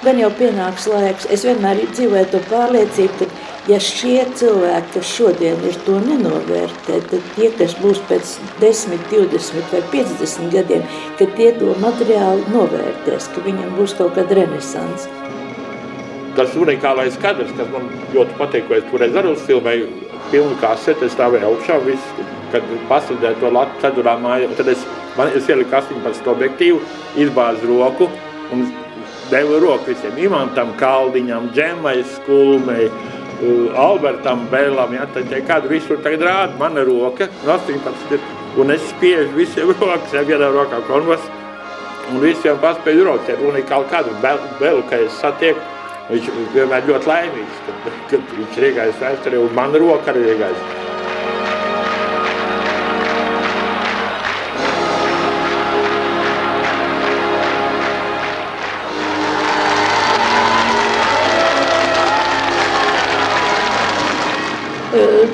Gan jau pienāks laiks. Es vienmēr dzīvoju to pārliecību, ka ja šie cilvēki, kas šodien ir to nenovērtē, tad tie, kas būs pēc 10, 20 vai 50 gadiem, ka tie to materiāli novērtēs, ka viņam būs kaut kāda renesanse. Tas unikālais kadrs, kas man ļoti patīk, ko es toreiz arī uzfilmēju, pilnu kaseti, es stāvēju augšā, kad pasludēju to Latvijas 4. māju, tad es ieliku 18 objektīvu, izbāzu roku un devu roku visiem Imantam Kaldiņam, Džemai Skulmei, Albertam Bēlam, tad kādu visur tagad rāda, mana roka, 18, un es spiežu visiem rokas, vienā rokā konvas, un visiem paspēju rokas, ir unikāli kādu Bēlu, ka es satieku, viņš vienmēr ļoti laimīgs, kad viņš riegājas vēsturē, un mana roka arī riegājas.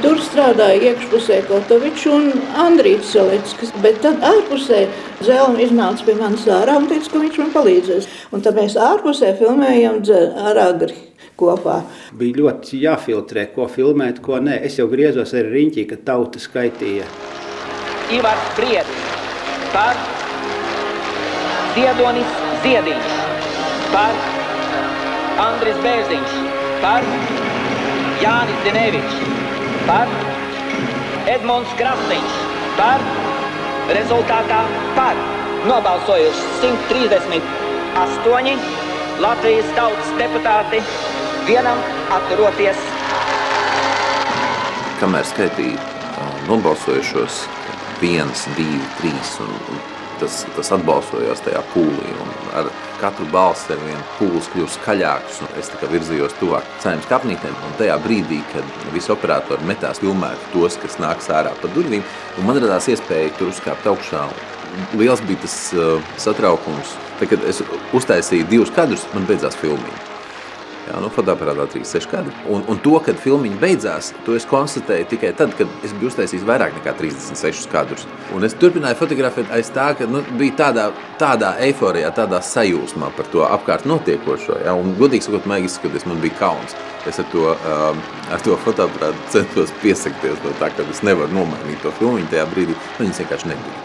Tur strādāja iekšpusē Kotovičs un Andrīts Seleckis, bet tad ārpusē Zelma iznāca pie manis ārā un teica, ka viņš man palīdzēs. Un tad mēs ārpusē filmējam ar Agri kopā. Bija ļoti jāfiltrē, ko filmēt, ko nē. Es jau griezos ar riņķī, kad tauta skaitīja. Ivars Briedis par Ziedonis Ziediņš, par Andris Bērziņš, par Jānis Zinevičs, par Edmunds Krasniņš, par rezultātā par nobalsojuši 138 Latvijas tautas deputāti, vienam atturoties. Kamēr skaitīja nobalsojušos 1, 2, 3 un tas atbalsojās tajā pūlī un ar katru balsi ar vien pūles kļūst skaļāks un es tā kā virzījos tuvāk Saeimas kapnītēm un tajā brīdī, kad visi operatori metās filmēt tos, kas nāks ārā pa durvīm un man radās iespēja tur uzkāpt augšā. Liels bija tas satraukums. Tad, kad es uztaisīju 2 kadrus, man beidzās filmiņa. Jā, fotoaparātā 36 kadri. Un to, kad filmiņa beidzās, to es konstatēju tikai tad, kad es biju uztaisījis vairāk nekā 36 kadrus. Un es turpināju fotografēt aiz tā, ka bija tādā eiforijā, tādā sajūsmā par to apkārt notiekošo. Jā, un godīgi sakot, maigi izskatoties, man bija kauns. Es ar to fotoaparātu centos piesakties no tā, ka es nevaru nomainīt to filmiņu tajā brīdī. Viņas vienkārši nebija.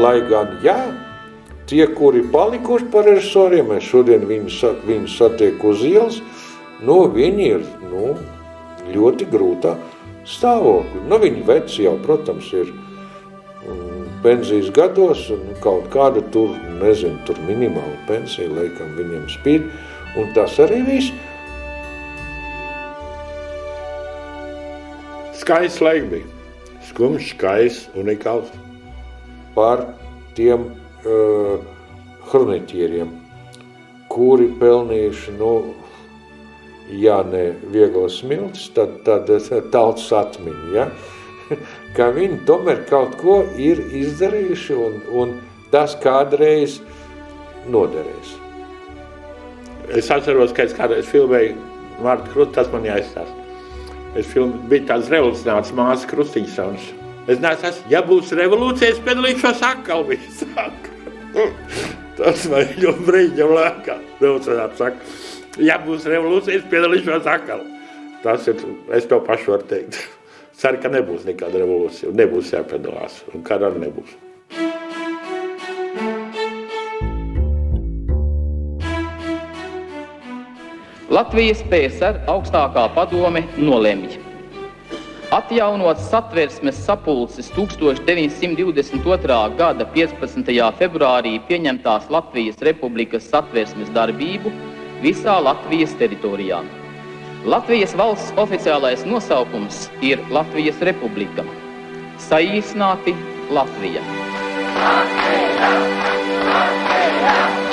Lai gan, jā, tie, kuri palikuši par režisoriem, mēs šodien viņus satiek uz ielas, viņi ir ļoti grūtā stāvokļa. Viņi veci jau, protams, ir pensijas gados, un kaut kāda tur minimāla pensija, laikam viņiem spīd, un tas arī viss. Skaists laiks bija. Skumjš, skaists, unikāls. Par tiem hroniķieriem, kuri pelnījuši, ja ne vieglas smiltis, tad tautas atmiņa, ja? Ka viņi tomēr kaut ko ir izdarījuši un tas kādreiz noderēs. Es atceros, ka es kādreiz filmēju Marta Krustu, tas man jāizstāst. Bija tāds revolucionārs māsas Krustiņas sauns. Es neesmu, ja būs revolūcija, es piedalīšos atkal, viņš saka. Tas man ļoti brīdņam lēkā. Revolucionārs saka, ja būs revolūcija, es piedalīšos atkal. Tas ir, es to pašu varu teikt. Ceru, ka nebūs nekāda revolūcija, un nebūs jāpiedalās, un kad arī nebūs. Latvijas PSR augstākā padome nolemj atjaunot Satversmes sapulces 1922. Gada 15. februārī pieņemtās Latvijas Republikas satversmes darbību visā Latvijas teritorijā. Latvijas valsts oficiālais nosaukums ir Latvijas Republika, saīsināti Latvija. Latvija, Latvija.